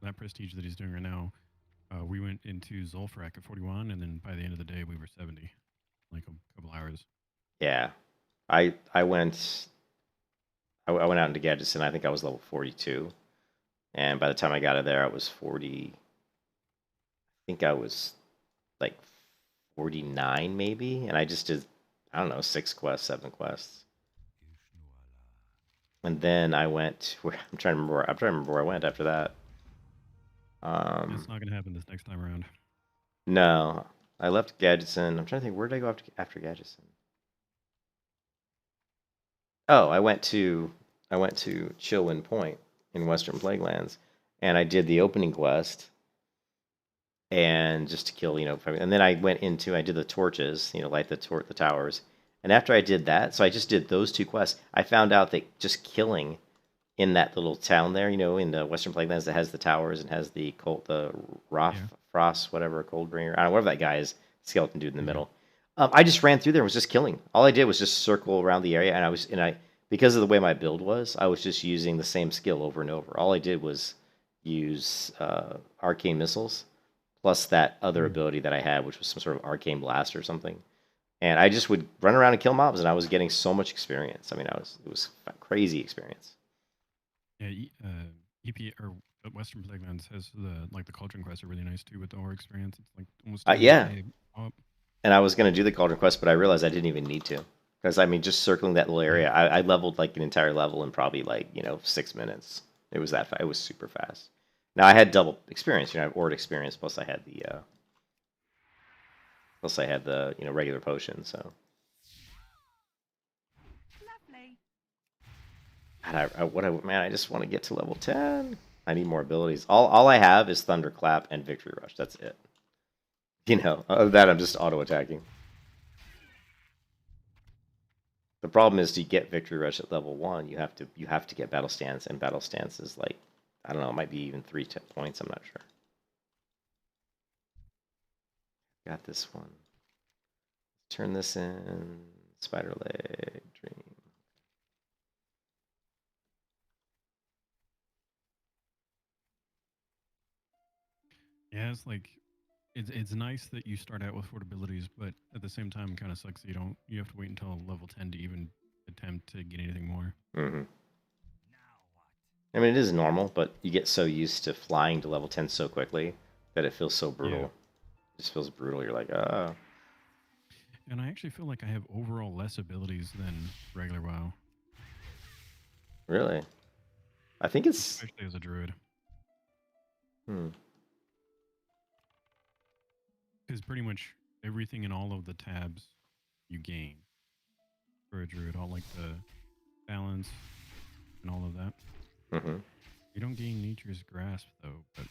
that prestige that he's doing right now, we went into Zulfrak at 41, and then by the end of the day, we were 70, like a couple hours. Yeah, I went out into Gadgetson. I think I was level 42, and by the time I got it there, I was 40. I think I was like 49 maybe, and I just did, I don't know, 6 quests, 7 quests. And then I went where I'm trying to remember where I went after that. It's not gonna happen this next time around. No, I left Gadgetson. I'm trying to think, where did I go after Gadgetson? Oh, I went to Chillwind Point in Western Plaguelands, and I did the opening quest, and just to kill, and then I did the torches, light the towers, and after I did that, so I just did those 2 quests. I found out that just killing in that little town there, in the Western Plaguelands that has the towers and has the Frost, whatever, Coldbringer, I don't know, whatever that guy is, skeleton dude in the middle. I just ran through there and was just killing. All I did was just circle around the area, and because of the way my build was, I was just using the same skill over and over. All I did was use arcane missiles, plus that other ability that I had, which was some sort of arcane blast or something. And I just would run around and kill mobs, and I was getting so much experience. I mean, it was a crazy experience. Yeah, EP or Western Plaguelands has the Cauldron quests are really nice too with the Aura experience. It's like almost yeah. And I was going to do the Cauldron quest, but I realized I didn't even need to. Because, I mean, just circling that little area, I leveled like an entire level in probably 6 minutes. It was that fast. It was super fast. Now, I had double experience. I have Aura experience, plus I had the regular potion, so. Lovely. And I just want to get to level 10. I need more abilities. All I have is Thunderclap and Victory Rush. That's it. Other than that, I'm just auto-attacking. The problem is to get Victory Rush at level 1, you have to get Battle Stance, and Battle Stance is like, I don't know, it might be even 3 points, I'm not sure. Got this one. Turn this in. Spider Leg, Dream. Yeah, it's like It's nice that you start out with 4 abilities, but at the same time, kind of sucks that you have to wait until level 10 to even attempt to get anything more. Mm-hmm. Now what? I mean, it is normal, but you get so used to flying to level 10 so quickly that it feels so brutal. Yeah. It just feels brutal. You're like, ah. And I actually feel like I have overall less abilities than regular WoW, Really? I think it's... especially as a druid. Hmm. Because pretty much everything in all of the tabs you gain for a druid, all like the balance and all of that. Mm-hmm. You don't gain Nature's Grasp though, but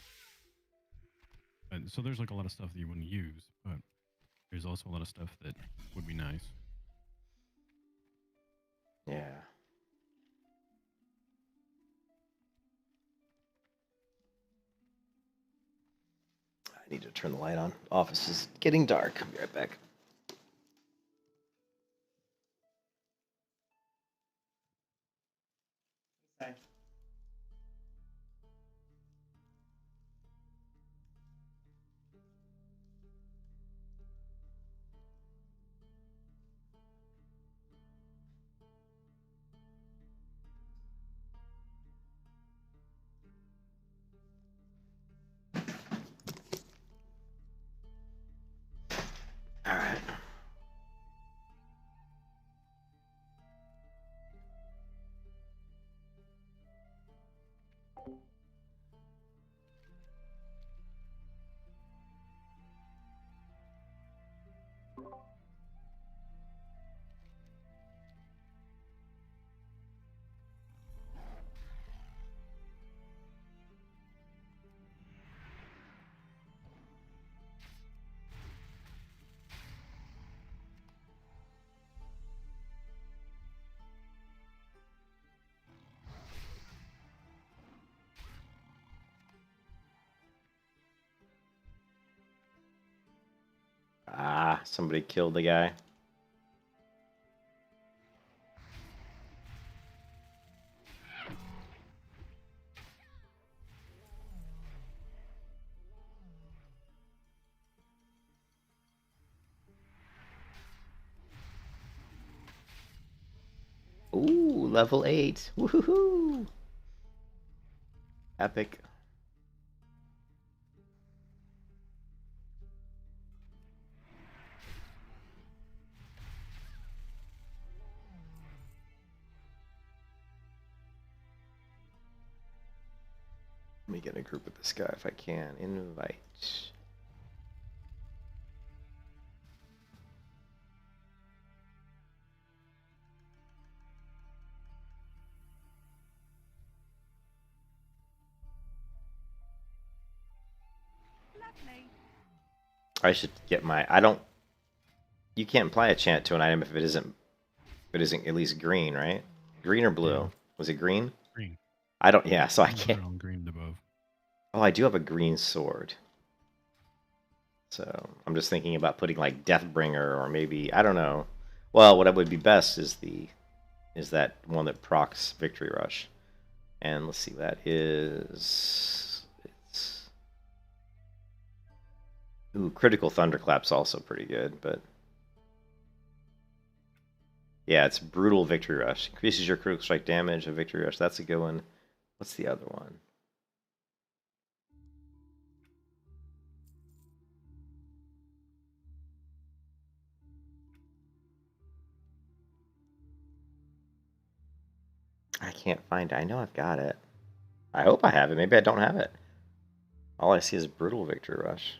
so there's like a lot of stuff that you wouldn't use, but there's also a lot of stuff that would be nice. Yeah. I need to turn the light on. Office is getting dark. I'll be right back. All right. Ah, somebody killed the guy. Ooh, level 8. Woohoo! Epic. Let me get in a group with this guy if I can. Invite. Lovely. I should get my... I don't... You can't apply a chant to an item if it isn't at least green, right? Green or blue? Yeah. Was it green? Green. I don't... Yeah, so I You put can't... it on green above. Oh, I do have a green sword. So I'm just thinking about putting like Deathbringer or maybe... I don't know. Well, what would be best is that one that procs Victory Rush. And let's see, that is... It's... Ooh, Critical Thunderclap's also pretty good, but... Yeah, it's Brutal Victory Rush. Increases your critical strike damage of Victory Rush. That's a good one. What's the other one? I can't find it. I know I've got it. I hope I have it. Maybe I don't have it. All I see is Brutal Victory Rush.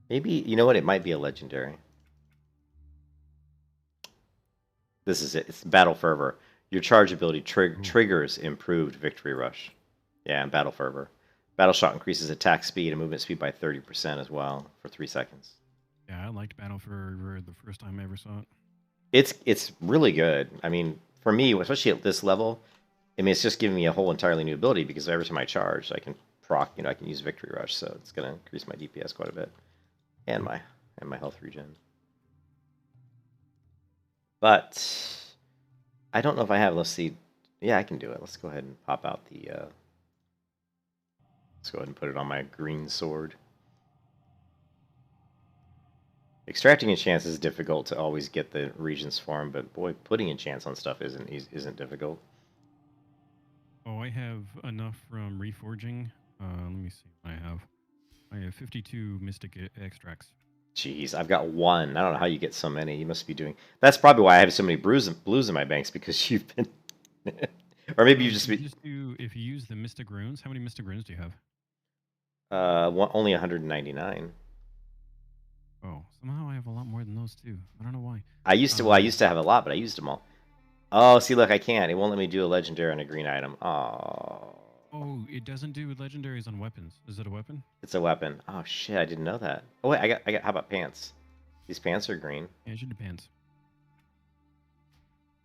Maybe, you know what? It might be a legendary. This is it. It's Battle Fervor. Your charge ability triggers improved Victory Rush. Yeah, and Battle Fervor. Battle Shot increases attack speed and movement speed by 30% as well for 3 seconds. Yeah, I liked Battle Fervor the first time I ever saw it. It's really good. I mean, for me, especially at this level, I mean, it's just giving me a whole entirely new ability because every time I charge, I can proc, I can use Victory Rush, so it's going to increase my DPS quite a bit and my health regen. But I don't know if I have. Let's see. Yeah, I can do it. Let's go ahead and pop out the. Let's go ahead and put it on my green sword. Extracting enchants is difficult to always get the regions form, but boy, putting enchants on stuff isn't difficult. Oh, I have enough from reforging. Let me see what I have. I have 52 mystic extracts. Jeez, I've got one. I don't know how you get so many. You must be doing. That's probably why I have so many blues in my banks, because you've been. Or maybe you just be. If you use the mystic runes, how many mystic runes do you have? Only 199. Oh, somehow I have a lot more than those too. I don't know why. I used to. Well, I used to have a lot, but I used them all. Oh, see, look, I can't. It won't let me do a legendary on a green item. Oh. Oh, it doesn't do legendaries on weapons. Is it a weapon? It's a weapon. Oh shit, I didn't know that. Oh wait, I got. How about pants? These pants are green. Yeah, it should depends.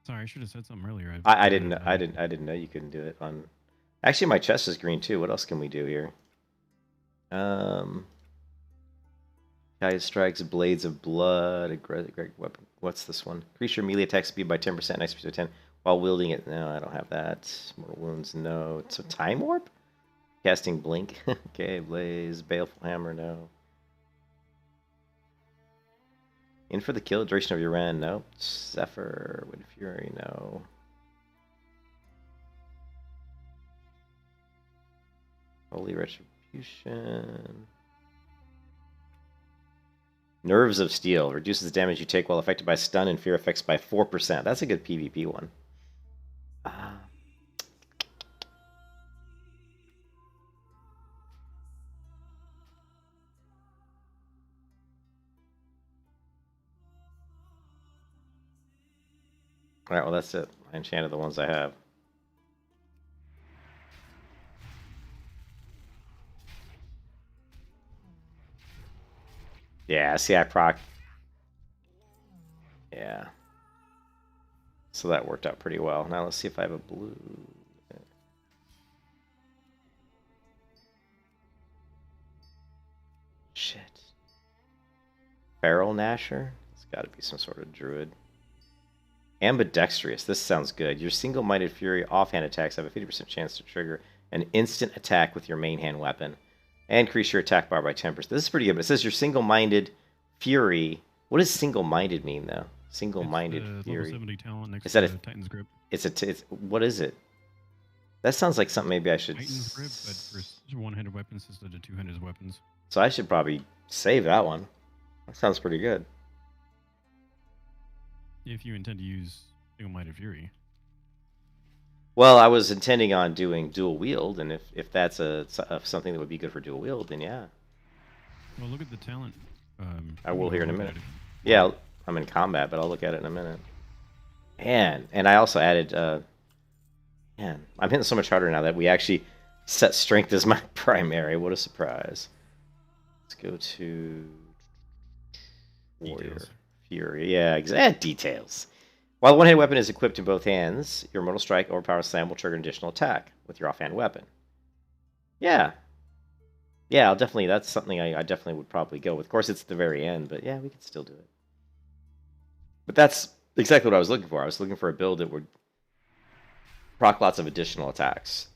Sorry, I should have said something earlier. I didn't. I didn't know you couldn't do it on. Actually, my chest is green too. What else can we do here? Guy strikes, blades of blood, aggressive weapon. What's this one? Creature melee attack speed by 10%, nice speed of 10 while wielding it. No, I don't have that. Mortal wounds, no. It's a time warp. Casting blink. Okay, blaze, baleful hammer, no. In for the kill, duration of your run, no. Zephyr, wind fury, no. Holy retribution. Nerves of Steel. Reduces the damage you take while affected by stun and fear effects by 4%. That's a good PvP one. Alright, well that's it. I enchanted the ones I have. Yeah, see, I proc. Yeah. So that worked out pretty well. Now let's see if I have a blue. Shit. Feral Gnasher? It's got to be some sort of druid. Ambidextrous. This sounds good. Your single-minded fury offhand attacks have a 50% chance to trigger an instant attack with your main hand weapon. And increase your attack bar by 10%. This is pretty good. But it says your single-minded fury. What does single-minded mean, though? Single-minded fury. Level 70 talent next Is that to Titan's Grip. It's what is it? That sounds like something maybe I should. Titan's Grip, but for one-handed weapons instead of two-handed weapons. So I should probably save that one. That sounds pretty good. If you intend to use single-minded fury. Well, I was intending on doing dual wield, and if that's something that would be good for dual wield, then yeah. Well, look at the talent. I will here in a minute. Yeah, I'm in combat, but I'll look at it in a minute. Man, and I also added. Man, I'm hitting so much harder now that we actually set strength as my primary. What a surprise! Let's go to Warrior Fury. Yeah, details. While the one-handed weapon is equipped in both hands, your Mortal Strike or Power Slam will trigger an additional attack with your offhand weapon. Yeah. Yeah, I'll definitely. That's something I definitely would probably go with. Of course, it's the very end, but yeah, we could still do it. But that's exactly what I was looking for. I was looking for a build that would proc lots of additional attacks.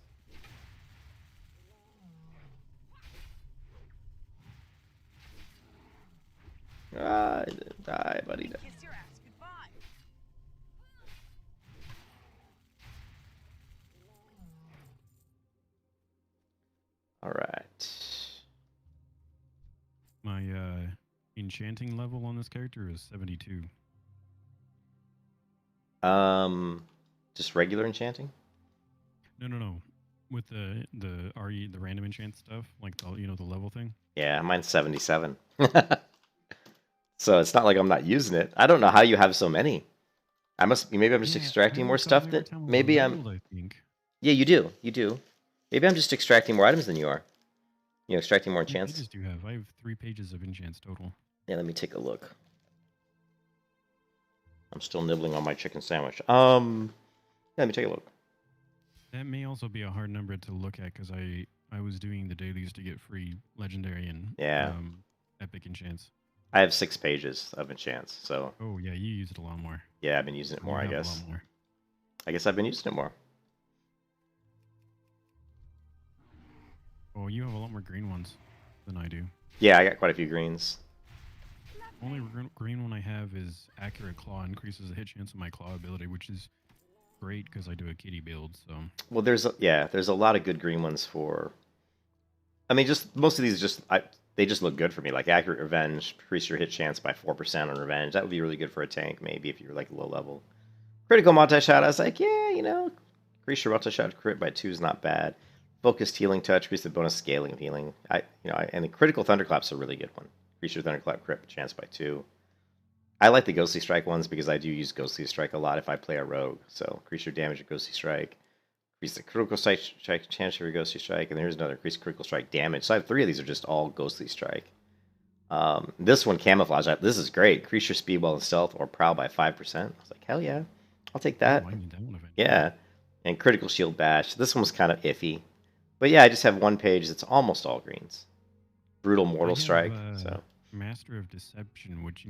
Ah, die, buddy. Die. Kiss your ass goodbye. All right. My enchanting level on this character is 72. Just regular enchanting? No. With the RE, the random enchant stuff, like the the level thing. Yeah, mine's 77. So it's not like I'm not using it. I don't know how you have so many. Maybe I'm just extracting more stuff that maybe I'm. I think. Yeah, you do. You do. Maybe I'm just extracting more items than you are. You know, extracting more enchants. Pages do you have? I have 3 pages of enchants total. Yeah, let me take a look. I'm still nibbling on my chicken sandwich. Yeah, let me take a look. That may also be a hard number to look at because I was doing the dailies to get free legendary and epic enchants. I have 6 pages of enchants, so. Oh yeah, you use it a lot more. Yeah, I've been using it more, I guess. A lot more. I guess I've been using it more. Oh, you have a lot more green ones than I do. Yeah, I got quite a few greens. Only green one I have is Accurate Claw, increases the hit chance of my claw ability, which is great because I do a kitty build. So Well, there's a lot of good green ones for. I mean, just most of these they just look good for me. Like Accurate Revenge, increase your hit chance by 4% on Revenge. That would be really good for a tank, maybe if you're like low level. Critical multi-shot, I was like, yeah, increase your multi-shot crit by 2 is not bad. Focused healing touch, increase the bonus scaling of healing. And the critical thunderclap's a really good one. Increase your thunderclap crit chance by 2. I like the Ghostly Strike ones because I do use Ghostly Strike a lot if I play a rogue. So increase your damage with Ghostly Strike. Increase the critical strike chance of your Ghostly Strike. And here's another, increase critical strike damage. So I have 3 of these are just all Ghostly Strike. This one, Camouflage, this is great. Increase your speed while in stealth or prowl by 5%. I was like, hell yeah, I'll take that. I need that one eventually. Yeah. And Critical Shield Bash. This one was kind of iffy. But yeah, I just have one page that's almost all greens. Brutal Mortal Strike. So Master of Deception, which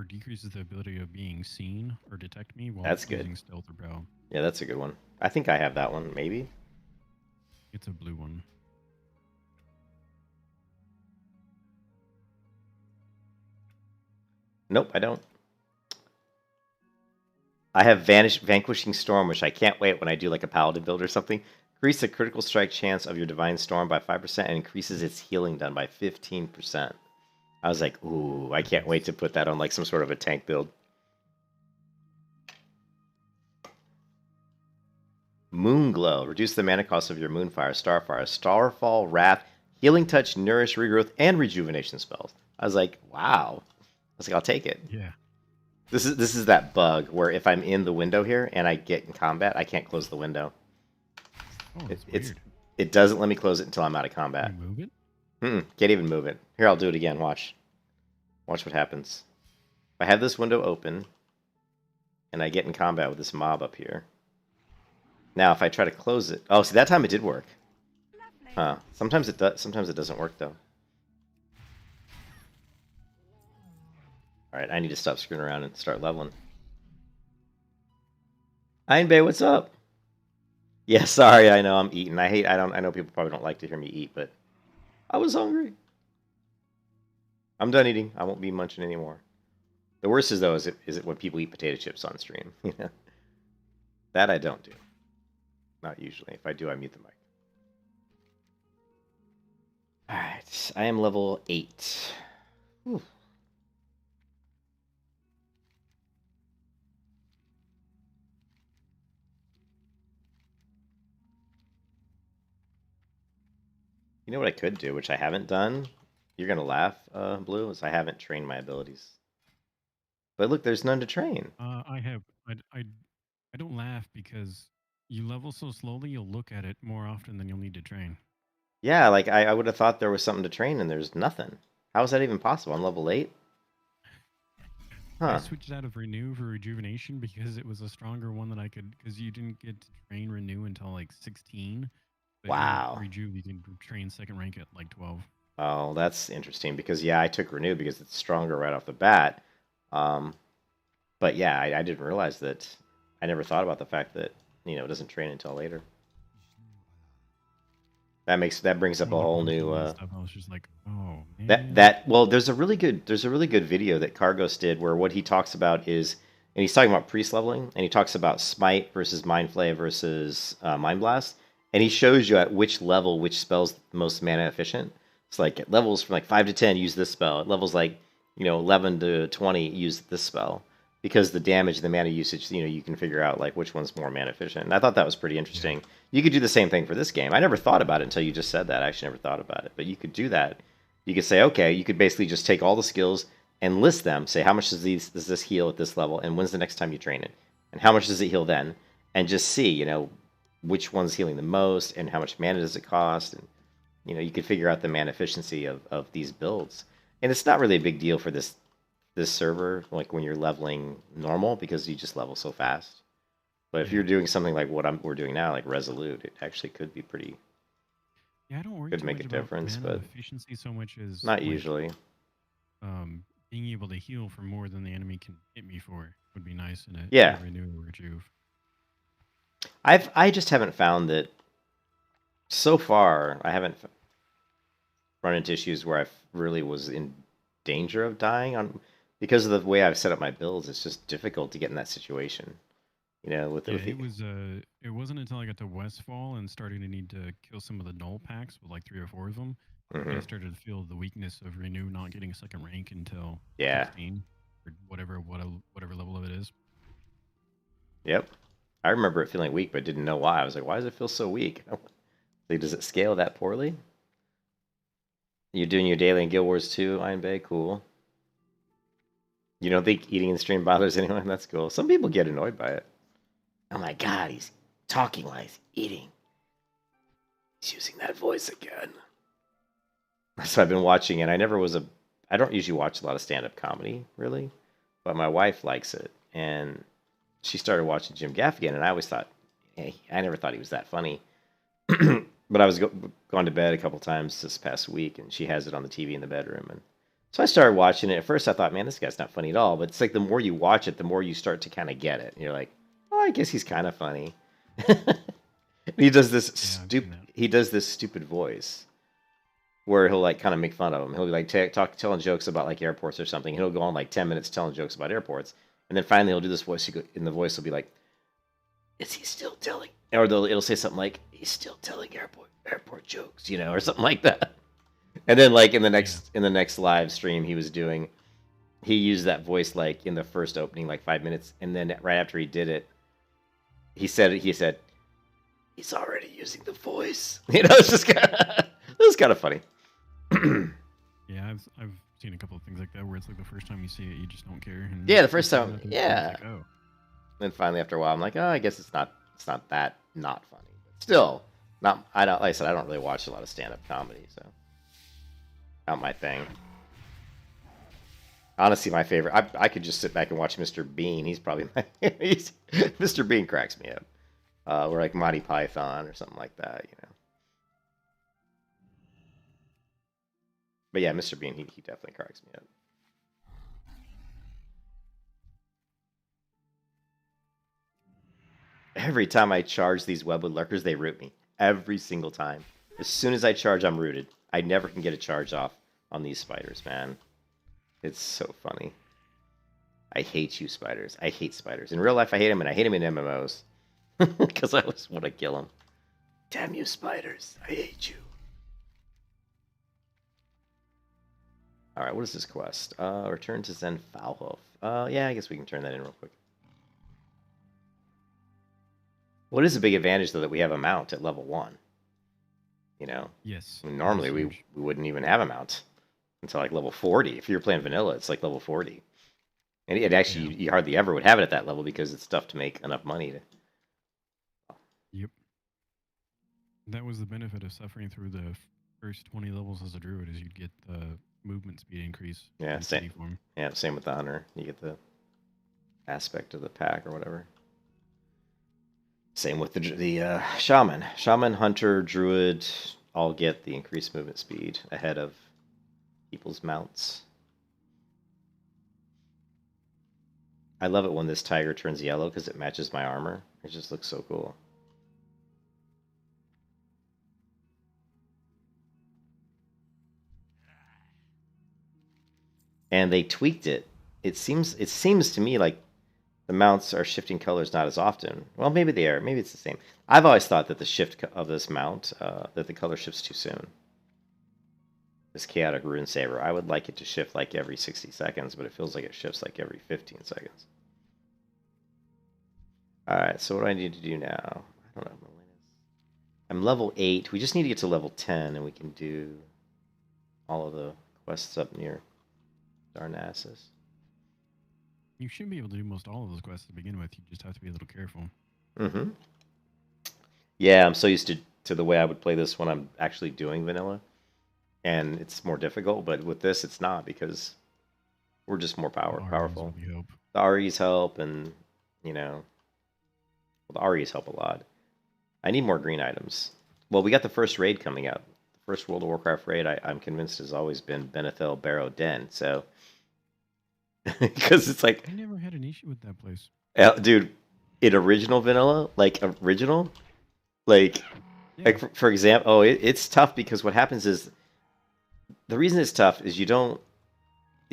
decreases the ability of being seen or detect me while That's good. using stealth or prowl. yeah, that's a good one. I think I have that one, maybe. It's a blue one. Nope, I don't. I have Vanquishing Storm, which I can't wait when I do like a Paladin build or something. Increase the critical strike chance of your Divine Storm by 5% and increases its healing done by 15%. I was like, ooh, I can't wait to put that on like some sort of a tank build. Moonglow. Reduce the mana cost of your Moonfire, Starfire, Starfall, Wrath, Healing Touch, Nourish, Regrowth, and Rejuvenation spells. I was like, wow. I was like, I'll take it. Yeah. This is that bug where if I'm in the window here and I get in combat, I can't close the window. Oh, that's weird. It doesn't let me close it until I'm out of combat. Can you move it? Can't even move it. Here, I'll do it again. Watch. Watch what happens. If I have this window open and I get in combat with this mob up here. Now, if I try to close it... Oh, see, that time it did work. Lovely. Huh. Sometimes it does. Sometimes it doesn't work, though. Alright, I need to stop screwing around and start leveling. Einbei, what's up? Yeah, sorry, I know I'm eating. I know people probably don't like to hear me eat, but I was hungry. I'm done eating. I won't be munching anymore. The worst is, though, is it when people eat potato chips on stream. You know? That I don't do. Not usually. If I do, I mute the mic. Alright, I am level 8. Whew. You know what I could do, which I haven't done? You're going to laugh, Blue, is I haven't trained my abilities. But look, there's none to train. I don't laugh because you level so slowly, you'll look at it more often than you'll need to train. Yeah, like I would have thought there was something to train and there's nothing. How is that even possible? I'm level 8? I Huh. switched out of Renew for Rejuvenation because it was a stronger one that I could, because you didn't get to train Renew until like 16. But Wow. Rejuve, you can train second rank at like 12. Oh, that's interesting because, yeah, I took Renew because it's stronger right off the bat. But yeah, I didn't realize that. I never thought about the fact that, it doesn't train until later. That brings up a whole new Stuff, I was just like, oh man. well, there's a really good video that Cargos did where what he talks about is, and he's talking about priest leveling, and he talks about Smite versus Mind Flay versus Mind Blast, and he shows you at which level which spell's the most mana efficient. It's like at levels from like 5 to 10, use this spell. At levels like 11 to 20, use this spell. Because the damage, the mana usage, you can figure out like which one's more mana efficient. And I thought that was pretty interesting. Yeah. You could do the same thing for this game. I never thought about it until you just said that. I actually never thought about it. But you could do that. You could say, okay, you could basically just take all the skills and list them. Say, how much does this heal at this level? And when's the next time you train it? And how much does it heal then? And just see, which one's healing the most and how much mana does it cost. And, you could figure out the mana efficiency of these builds. And it's not really a big deal for this server, like when you're leveling normal, because you just level so fast. But if you're doing something like what we're doing now, like Resolute, it actually could be pretty. Yeah, I don't worry could too make much a difference, about mana but efficiency so much as not like, usually. Being able to heal for more than the enemy can hit me for would be nice in a Renew or Rejuve. I just haven't found that. So far, I haven't run into issues where I really was in danger of dying on. because of the way I've set up my builds, it's just difficult to get in that situation. You know, with Yeah, with the, it was. It wasn't until I got to Westfall and starting to need to kill some of the null packs with like 3 or 4 of them that I Mhm. started to feel the weakness of Renew not getting a second rank until Yeah. 16 or whatever level of it is. Yep. I remember it feeling weak, but didn't know why. I was like, why does it feel so weak? Like, does it scale that poorly? You're doing your daily in Guild Wars 2, Iron Bay? Cool. You don't think eating in stream bothers anyone? That's cool. Some people get annoyed by it. Oh my god, he's talking while he's eating. He's using that voice again. So I've been watching, and I don't usually watch a lot of stand-up comedy, really, but my wife likes it, and she started watching Jim Gaffigan, and I always thought, hey, I never thought he was that funny. But I was gone to bed a couple times this past week, and she has it on the TV in the bedroom, and so I started watching it. At first, I thought, man, this guy's not funny at all. But it's like the more you watch it, the more you start to kind of get it. And you're like, oh, I guess he's kind of funny. He does this stupid voice where he'll like kind of make fun of him. He'll be like telling jokes about like airports or something. He'll go on like 10 minutes telling jokes about airports, and then finally he'll do this voice. And the voice will be like, "Is he still telling?" Or it'll say something like, "He's still telling airport jokes," or something like that. And then like in the next live stream he was doing, he used that voice like in the first opening like 5 minutes, and then right after he did it, he said he's already using the voice. It's just it was kind of funny. Yeah, I've seen a couple of things like that where it's like the first time you see it, you just don't care. And Yeah, the first time, yeah. Like, oh. Then finally after a while, I'm like, oh, I guess it's not that not funny, but still not. I don't like I said, I don't really watch a lot of stand-up comedy, so not my thing. Honestly, my favorite. I could just sit back and watch Mr. Bean. He's probably Mr. Bean cracks me up. Or like Monty Python or something like that. But yeah, Mr. Bean, he definitely cracks me up. Every time I charge these webwood lurkers, they root me. Every single time. As soon as I charge, I'm rooted. I never can get a charge off on these spiders, man. It's so funny. I hate you, spiders. I hate spiders. In real life, I hate them, and I hate them in MMOs. Because I always want to kill them. Damn you, spiders. I hate you. Alright, what is this quest? Return to Zen Foulhoof. Yeah, I guess we can turn that in real quick. What is a big advantage, though, that we have a mount at level 1? Yes. I mean, normally we wouldn't even have a mount until like level 40. If you're playing vanilla, it's like level 40. And it actually, you hardly ever would have it at that level because it's tough to make enough money to... Yep. That was the benefit of suffering through the first 20 levels as a druid, is you'd get the movement speed increase. Yeah, same. Yeah, same with the hunter. You get the aspect of the pack or whatever. Same with the shaman. Shaman, hunter, druid all get the increased movement speed ahead of people's mounts. I love it when this tiger turns yellow because it matches my armor. It just looks so cool. And they tweaked it. It seems to me like the mounts are shifting colors not as often. Well, maybe they are. Maybe it's the same. I've always thought that the shift of this mount, that the color shifts too soon. This Chaotic Rune Saber, I would like it to shift like every 60 seconds, but it feels like it shifts like every 15 seconds. Alright, so what do I need to do now? I don't know. I'm level 8. We just need to get to level 10, and we can do all of the quests up near Darnassus. You should be able to do most all of those quests to begin with. You just have to be a little careful. Mm-hmm. Yeah, I'm so used to the way I would play this when I'm actually doing vanilla. And it's more difficult, but with this, it's not because we're just more powerful. The REs help, and, the REs help a lot. I need more green items. Well, we got the first raid coming up. The first World of Warcraft raid, I'm convinced, has always been Benethel Barrow Den, so... Because it's like... I never had an issue with that place. Dude, in original vanilla, like, for example... Oh, it's tough because what happens is... The reason it's tough is you don't...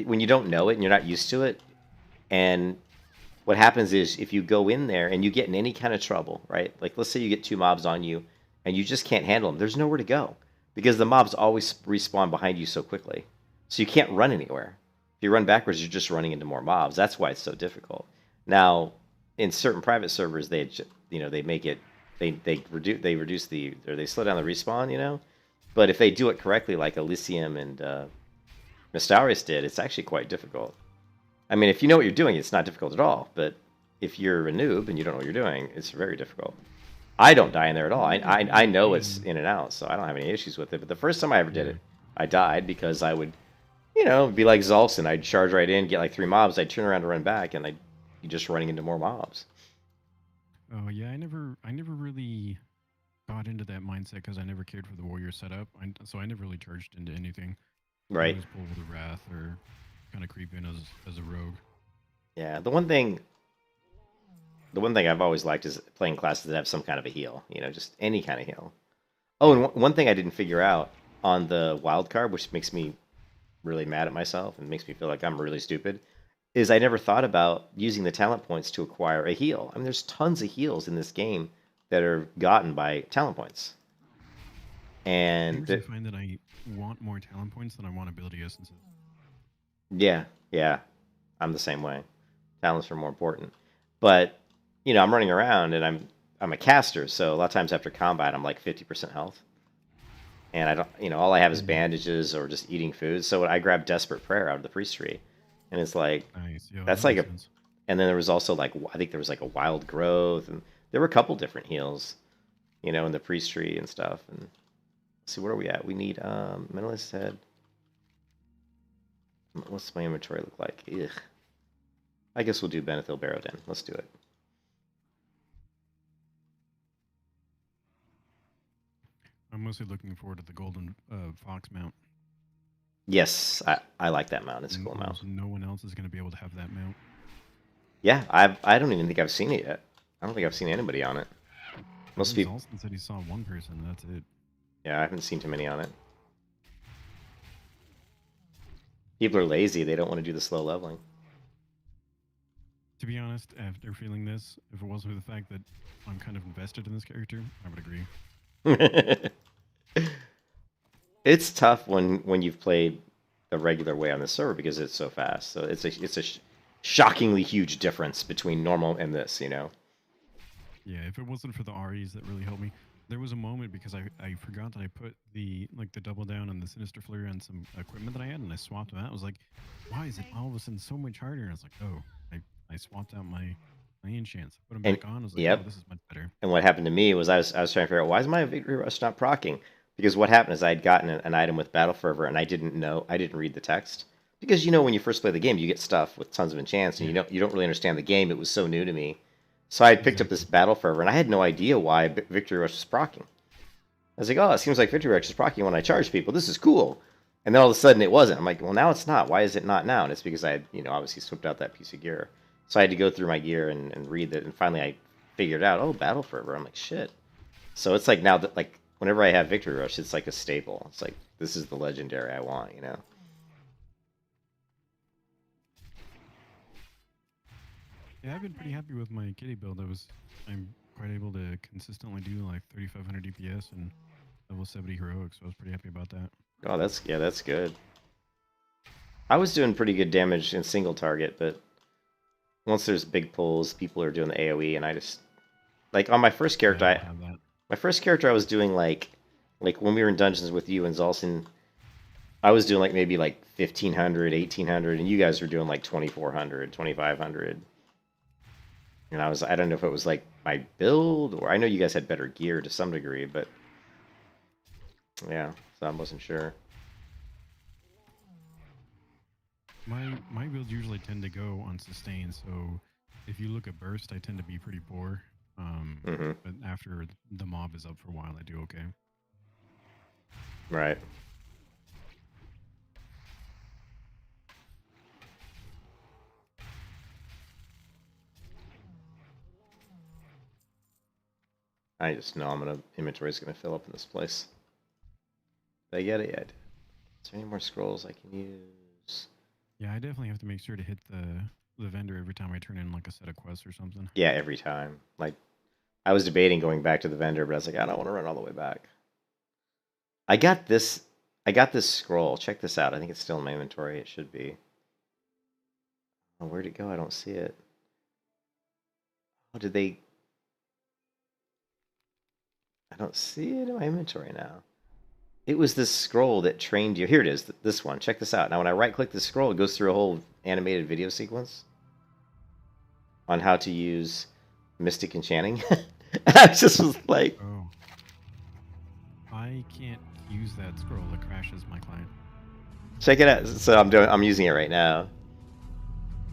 when you don't know it and you're not used to it, and what happens is if you go in there and you get in any kind of trouble, right? Like let's say you get 2 mobs on you and you just can't handle them. There's nowhere to go because the mobs always respawn behind you so quickly. So you can't run anywhere. If you run backwards, you're just running into more mobs. That's why it's so difficult. Now, in certain private servers, they make it they reduce they slow down the respawn, But if they do it correctly, like Elysium and Mystaris did, it's actually quite difficult. I mean, if you know what you're doing, it's not difficult at all. But if you're a noob and you don't know what you're doing, it's very difficult. I don't die in there at all. I know it's in and out, so I don't have any issues with it. But the first time I ever did it, I died because I would, be like Zolson. I'd charge right in, get like 3 mobs, I'd turn around to run back, and I'd be just running into more mobs. Oh yeah, I never really got into that mindset because I never cared for the warrior setup. So I never really charged into anything. I Right. always pull with a wrath or kind of creep in as a rogue. Yeah. The one thing I've always liked is playing classes that have some kind of a heal. Just any kind of heal. Oh, and one thing I didn't figure out on the wild card, which makes me really mad at myself and makes me feel like I'm really stupid, is I never thought about using the talent points to acquire a heal. I mean, there's tons of heals in this game that are gotten by talent points. I And usually find that I want more talent points than I want ability essences. yeah, I'm the same way. Talents are more important. But, I'm running around and I'm a caster, so a lot of times after combat I'm like 50% health. And I don't, all I have is bandages or just eating food. So I grab Desperate Prayer out of the priest tree. And it's like, Nice. Yeah, that's that like makes a, sense. and then there was also like, I think there was like a wild growth, and there were a couple different heals, in the priest tree and stuff. And let's see, where are we at? We need, Mentalist Head. What's my inventory look like? Ugh. I guess we'll do Benethil Barrow Den. Let's do it. I'm mostly looking forward to the golden fox mount. Yes, I like that mount. It's a cool mount. Almost no one else is going to be able to have that mount. Yeah, I don't even think I've seen it yet. I don't think I've seen anybody on it. Most people. Alston said he saw one person. That's it. Yeah, I haven't seen too many on it. People are lazy. They don't want to do the slow leveling. To be honest, after feeling this, if it wasn't for the fact that I'm kind of invested in this character, I would agree. It's tough when you've played the regular way on the server because it's so fast. So it's a shockingly huge difference between normal and this. Yeah, if it wasn't for the REs that really helped me, there was a moment because I forgot that I put the double down and the Sinister Flurry on some equipment that I had, and I swapped them out. I was like, why is it all of a sudden so much harder? And I was like, oh, I swapped out my enchants, put them back on. I was like, yep. oh, this is much better. And what happened to me was I was trying to figure out, why is my Victory Rush not procking? Because what happened is I had gotten an item with Battle Fervor and I didn't read the text. Because when you first play the game, you get stuff with tons of enchants and you don't really understand the game. It was so new to me. So I picked up this Battle Fervor and I had no idea why Victory Rush was procking. I was like, oh, it seems like Victory Rush is procking when I charge people. This is cool. And then all of a sudden it wasn't. I'm like, well, now it's not. Why is it not now? And it's because I had, obviously swapped out that piece of gear. So I had to go through my gear and read that. And finally I figured out, oh, Battle Fervor. I'm like, shit. So it's like now that, like, whenever I have Victory Rush, it's like a staple. It's like, this is the legendary I want, Yeah, I've been pretty happy with my kitty build. I'm quite able to consistently do like 3,500 DPS and level 70 heroic, so I was pretty happy about that. Oh, that's good. I was doing pretty good damage in single target, but once there's big pulls, people are doing the AoE, and I just, like, on my first character, I was doing like when we were in dungeons with you and Zolson, I was doing like maybe like 1,500, 1,800, and you guys were doing like 2,400, 2,500. And I don't know if it was like my build, or I know you guys had better gear to some degree, but yeah, so I wasn't sure. My builds usually tend to go on sustain, so if you look at burst, I tend to be pretty poor. But after the mob is up for a while, I do okay. Right. I just know inventory's gonna fill up in this place. Did I get it yet? Is there any more scrolls I can use? Yeah, I definitely have to make sure to hit the vendor every time I turn in like a set of quests or something. Yeah, every time. Like, I was debating going back to the vendor, but I was like, I don't want to run all the way back. I got this scroll. Check this out. I think it's still in my inventory. It should be. Oh, where'd it go? I don't see it. Oh, did they? I don't see it in my inventory now. It was this scroll that trained you. Here it is. This one. Check this out. Now, when I right-click the scroll, it goes through a whole animated video sequence on how to use Mystic Enchanting. I just was like, Oh. I can't use that scroll. It crashes my client. check it out. So I'm using it right now.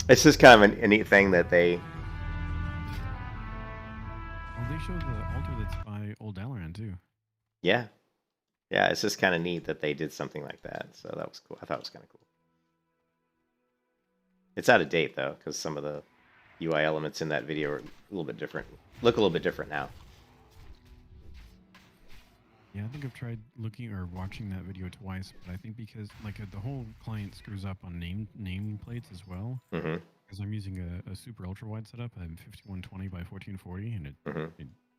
It's just kind of a neat thing that they. Oh, they show the altar that's by Old Dalaran too. Yeah. Yeah, it's just kind of neat that they did something like that. So that was cool. I thought it was kind of cool. It's out of date, though, because some of the UI elements in that video are a little bit different. Look a little bit different now. Yeah, I think I've tried looking or watching that video twice, but I think because like the whole client screws up on name plates as well. Mm-hmm. Because I'm using a super ultra wide setup. I'm 5120 by 1440, and it kind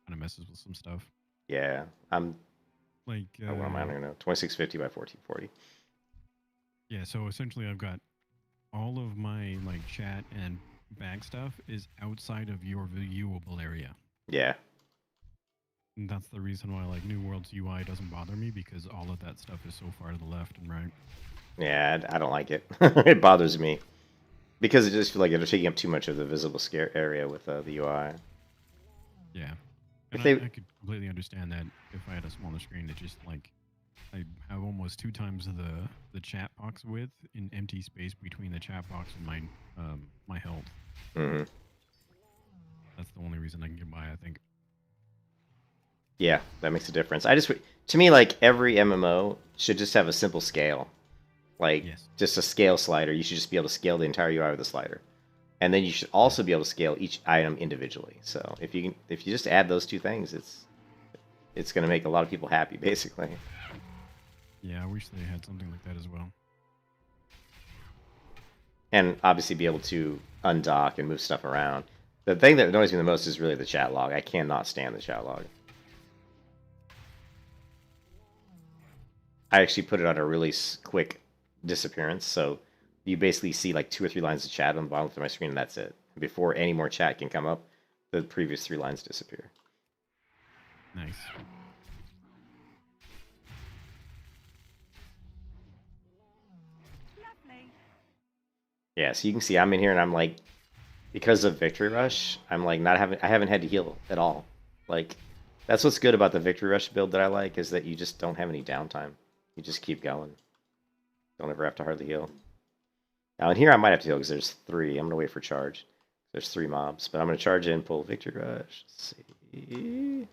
of messes with some stuff. Yeah, I'm. Like, what am I? I don't know. 2650 by 1440. Yeah, so essentially, I've got all of my like chat and back stuff is outside of your viewable area. Yeah. And that's the reason why like New World's UI doesn't bother me, because all of that stuff is so far to the left and right. Yeah, I don't like it. It bothers me because it just feels like they're taking up too much of the visible scare area with the UI. Yeah. If And they- I could completely understand that if I had a smaller screen. It just like I have almost 2 times the chat box width in empty space between the chat box and my health. Mm-hmm. That's the only reason I can get by, I think. Yeah, that makes a difference. To me, like every MMO should just have a simple scale, like Yes. just a scale slider. You should just be able to scale the entire UI with a slider, and then you should also be able to scale each item individually. So if you just add those two things, it's going to make a lot of people happy, basically. Yeah, I wish they had something like that as well. And obviously be able to undock and move stuff around. The thing that annoys me the most is really the chat log. I cannot stand the chat log. I actually put it on a really quick disappearance, so you basically see like 2 or 3 lines of chat on the bottom of my screen, and that's it. Before any more chat can come up, the previous 3 lines disappear. Nice. Lovely. Yeah, so you can see I'm in here, and I'm like, because of Victory Rush, I'm like I haven't had to heal at all. Like, that's what's good about the Victory Rush build that I like, is that you just don't have any downtime. You just keep going. Don't ever have to hardly heal. Now in here I might have to heal because there's 3. I'm gonna wait for charge. There's 3 mobs, but I'm gonna charge in, pull Victory Rush. Let's see.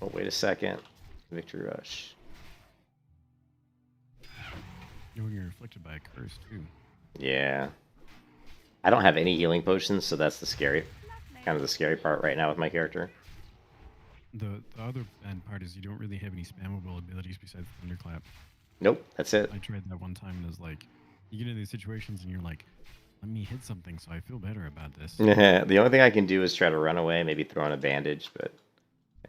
Oh, wait a second. Victory Rush. You're afflicted by a curse too. Yeah. I don't have any healing potions, so that's the kind of the scary part right now with my character. The other bad part is you don't really have any spammable abilities besides Thunderclap. Nope, that's it. I tried that one time and it was like, you get into these situations and you're like, let me hit something so I feel better about this. The only thing I can do is try to run away, maybe throw on a bandage, but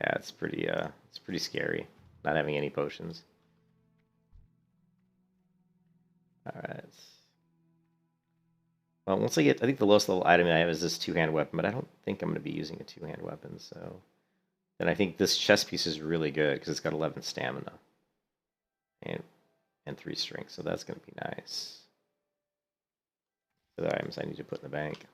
yeah, it's pretty scary not having any potions. All right. Well, once I think the lowest level item I have is this 2-hand weapon, but I don't think I'm going to be using a 2-hand weapon, so then I think this chest piece is really good because it's got 11 stamina and 3 strength, so that's going to be nice. The items I need to put in the bank.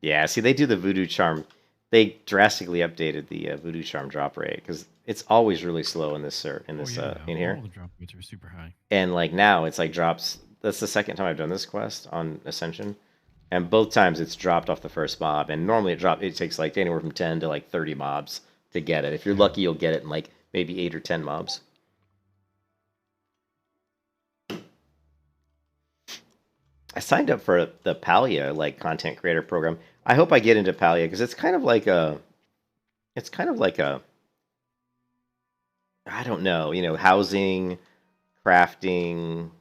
Yeah, see, they do the Voodoo Charm. They drastically updated the Voodoo Charm drop rate because it's always really slow in this in here. All the drop rates are super high. And like now, it's like drops. That's the second time I've done this quest on Ascension, and both times it's dropped off the first mob. And normally it takes like anywhere from 10 to like 30 mobs to get it. If you're lucky, you'll get it in like maybe 8 or 10 mobs. I signed up for the Palia like content creator program. I hope I get into Palia because it's kind of like a I don't know, housing, crafting,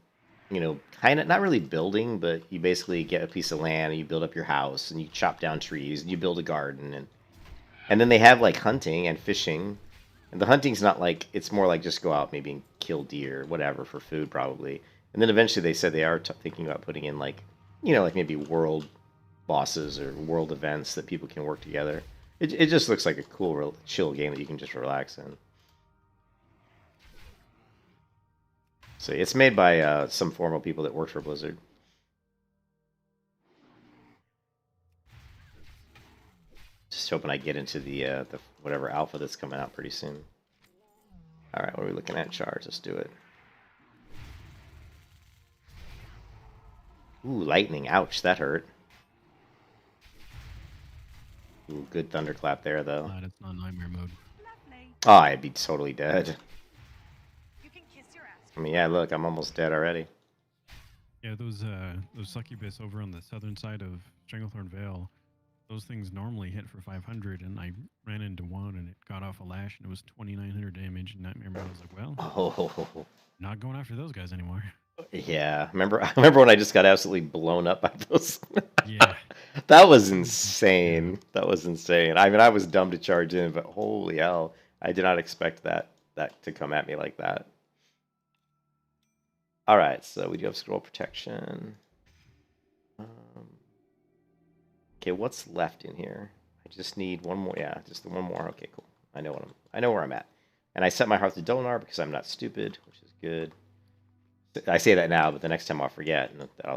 kind of not really building, but you basically get a piece of land and you build up your house and you chop down trees and you build a garden and then they have like hunting and fishing. And the hunting's not like it's more like just go out maybe and kill deer, whatever, for food probably. And then eventually they said they are thinking about putting in like, like maybe world bosses or world events that people can work together. It just looks like a cool, real chill game that you can just relax in. So it's made by some formal people that work for Blizzard. Just hoping I get into the whatever alpha that's coming out pretty soon. All right, what are we looking at? Charge. Let's do it. Ooh, lightning. Ouch, that hurt. Ooh, good thunderclap there, though. Glad it's not nightmare mode. Lovely. Oh, I'd be totally dead. You can kiss your ass. I mean, yeah, look, I'm almost dead already. Yeah, those succubus over on the southern side of Stranglethorn Vale, those things normally hit for 500, and I ran into one and it got off a lash and it was 2,900 damage. And nightmare mode, I was like, well, Oh, not going after those guys anymore. yeah. I remember when I just got absolutely blown up by those. Yeah. That was insane. That was insane. I mean, I was dumb to charge in, but holy hell, I did not expect that to come at me like that. All right, so we do have scroll protection. Okay, what's left in here? I just need one more. Yeah, just the one more. Okay, cool. I know where I'm at. And I set my heart to Donar because I'm not stupid, which is good. I say that now, but the next time I'll forget, and I'll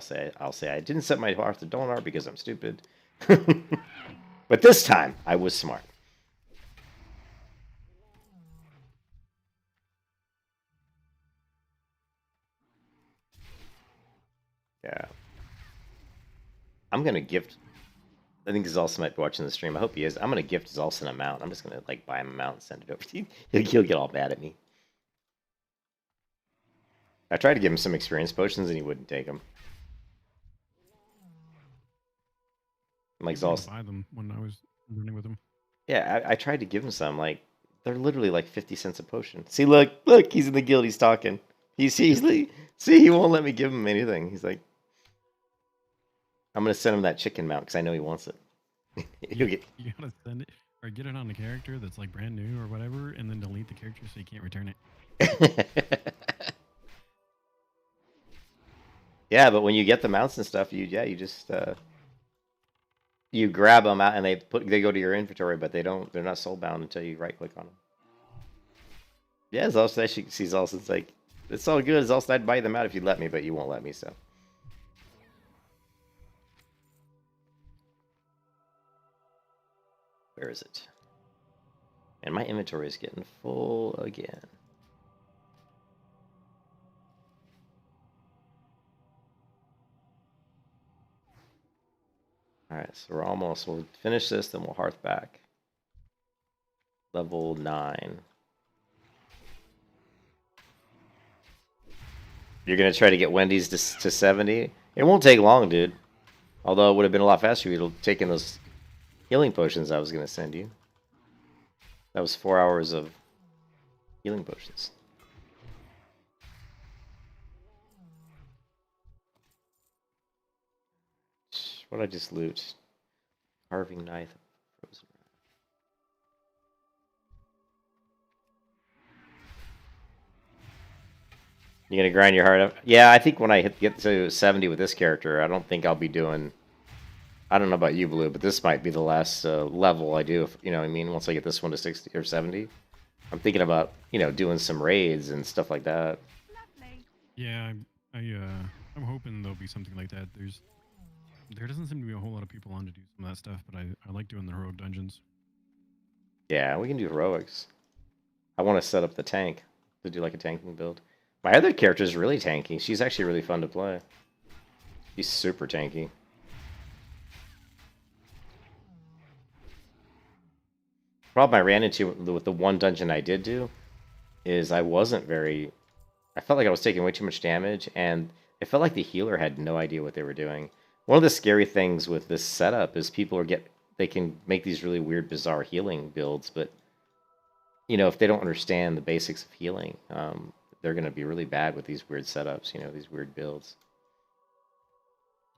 say I didn't set my heart to Donar because I'm stupid. But this time I was smart. Yeah. I'm gonna gift. I think Zalsa might be watching the stream. I hope he is. I'm gonna gift Zalsa a mount. I'm just gonna like buy him a mount and send it over to you. He'll get all mad at me. I tried to give him some experience potions and he wouldn't take them. I'm like I didn't Zalsa. buy them when I was running with them. Yeah, I tried to give him some. Like they're literally like 50 cents a potion. See, look, he's in the guild. He's talking. See, he won't let me give him anything. He's like, I'm gonna send him that chicken mount because I know he wants it. He'll get. You gotta send it or get it on a character that's like brand new or whatever, and then delete the character so you can't return it. Yeah, but when you get the mounts and stuff, you just you grab them out and they go to your inventory, but they're not soul bound until you right click on them. Yeah, Zalsa, she sees Zalsa, it's like, it's all good. Zalsa, I'd buy them out if you'd let me, but you won't let me, so. Where is it? And my inventory is getting full again. Alright, so we'll finish this, then we'll hearth back. Level 9. You're gonna try to get Wendy's to 70? It won't take long, dude. Although it would have been a lot faster if you'd taken those healing potions I was gonna send you. That was 4 hours of healing potions. What did I just loot? Carving knife. Frozen. You gonna grind your heart up? Yeah, I think when I get to 70 with this character, I don't think I'll be doing. I don't know about you, Blue, but this might be the last level I do. If, you know what I mean? Once I get this one to 60 or 70, I'm thinking about doing some raids and stuff like that. Lovely. Yeah, I'm hoping there'll be something like that. There doesn't seem to be a whole lot of people on to do some of that stuff, but I like doing the heroic dungeons. Yeah, we can do heroics. I want to set up the tank to do like a tanking build. My other character is really tanky. She's actually really fun to play. She's super tanky. Problem I ran into with the one dungeon I did do is I felt like I was taking way too much damage, and It felt like the healer had no idea what they were doing. One of the scary things with this setup is they can make these really weird, bizarre healing builds, but if they don't understand the basics of healing, they're going to be really bad with these weird setups. These weird builds.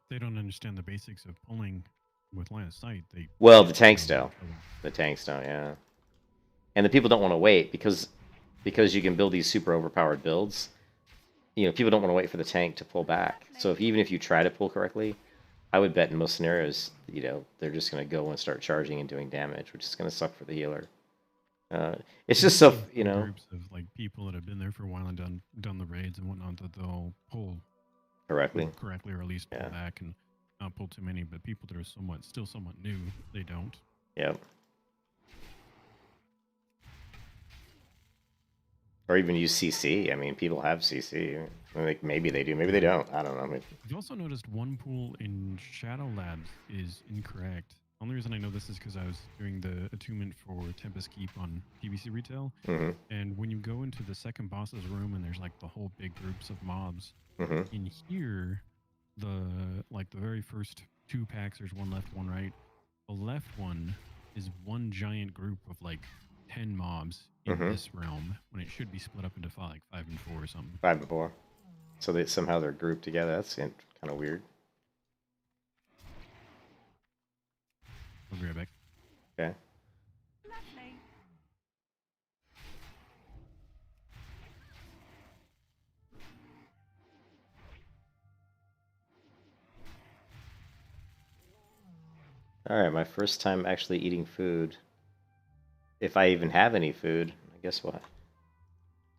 They don't understand the basics of pulling with line of sight. Well, the tanks don't. The tanks don't, yeah. And the people don't want to wait because you can build these super overpowered builds. People don't want to wait for the tank to pull back. So even if you try to pull correctly, I would bet in most scenarios, they're just going to go and start charging and doing damage, which is going to suck for the healer. It's just so, Groups of like people that have been there for a while and done the raids and whatnot, that they'll pull correctly, or at least pull back and not pull too many. But people that are still somewhat new, they don't. Yep. Or even use CC. I mean, people have CC. Like maybe they do, maybe they don't. I don't know. I've also noticed one pool in Shadow Labs is incorrect. Only reason I know this is because I was doing the attunement for Tempest Keep on PBC Retail, and when you go into the second boss's room and there's like the whole big groups of mobs, in here, the very first 2 packs, there's one left, one right. The left one is one giant group of like 10 mobs in this realm, when it should be split up into 5 and 4 or something. 5 and 4. So somehow they're grouped together. That's kind of weird. I'll be right back. Okay. Lovely. All right, my first time actually eating food. If I even have any food, I guess what?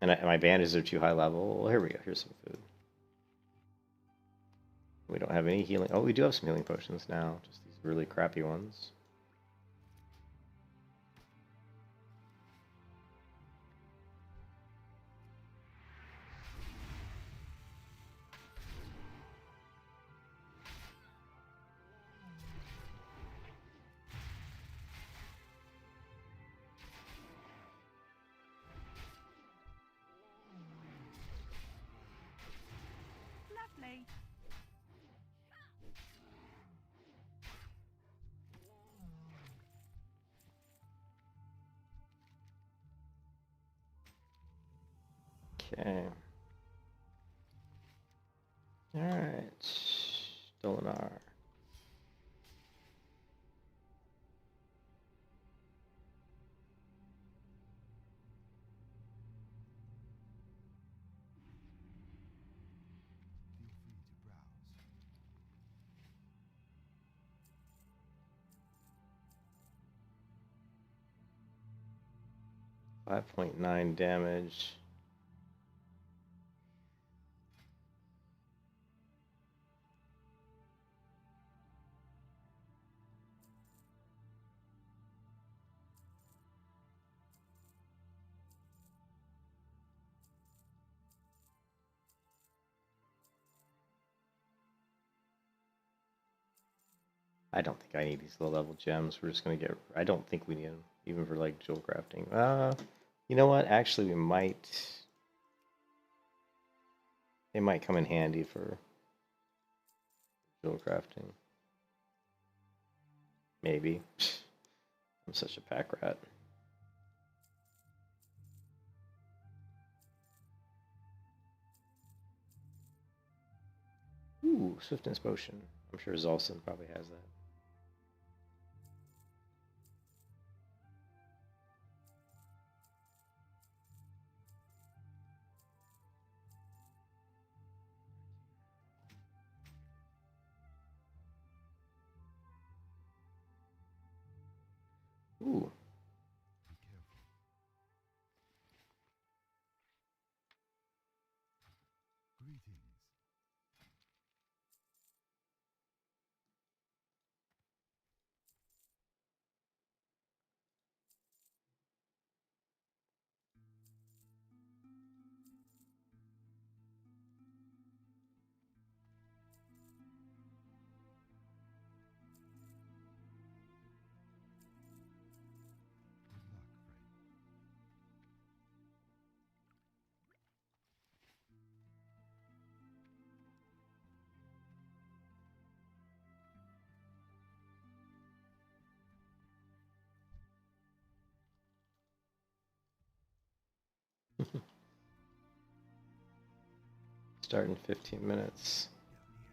And my bandages are too high level. Well, here we go. Here's some food. We don't have any healing. Oh, we do have some healing potions now. Just these really crappy ones. Lovely. Okay. Alright. Dolinar. Feel free to browse. 5.9 damage. I don't think I need these low-level gems. We're just going to get... I don't think we need them, even for, like, jewel crafting. You know what? Actually, we might... They might come in handy for jewel crafting. Maybe. I'm such a pack rat. Ooh, Swiftness Potion. I'm sure Zolson probably has that. Ooh. Be careful. Greetings. Good luck, friend. Start in 15 minutes.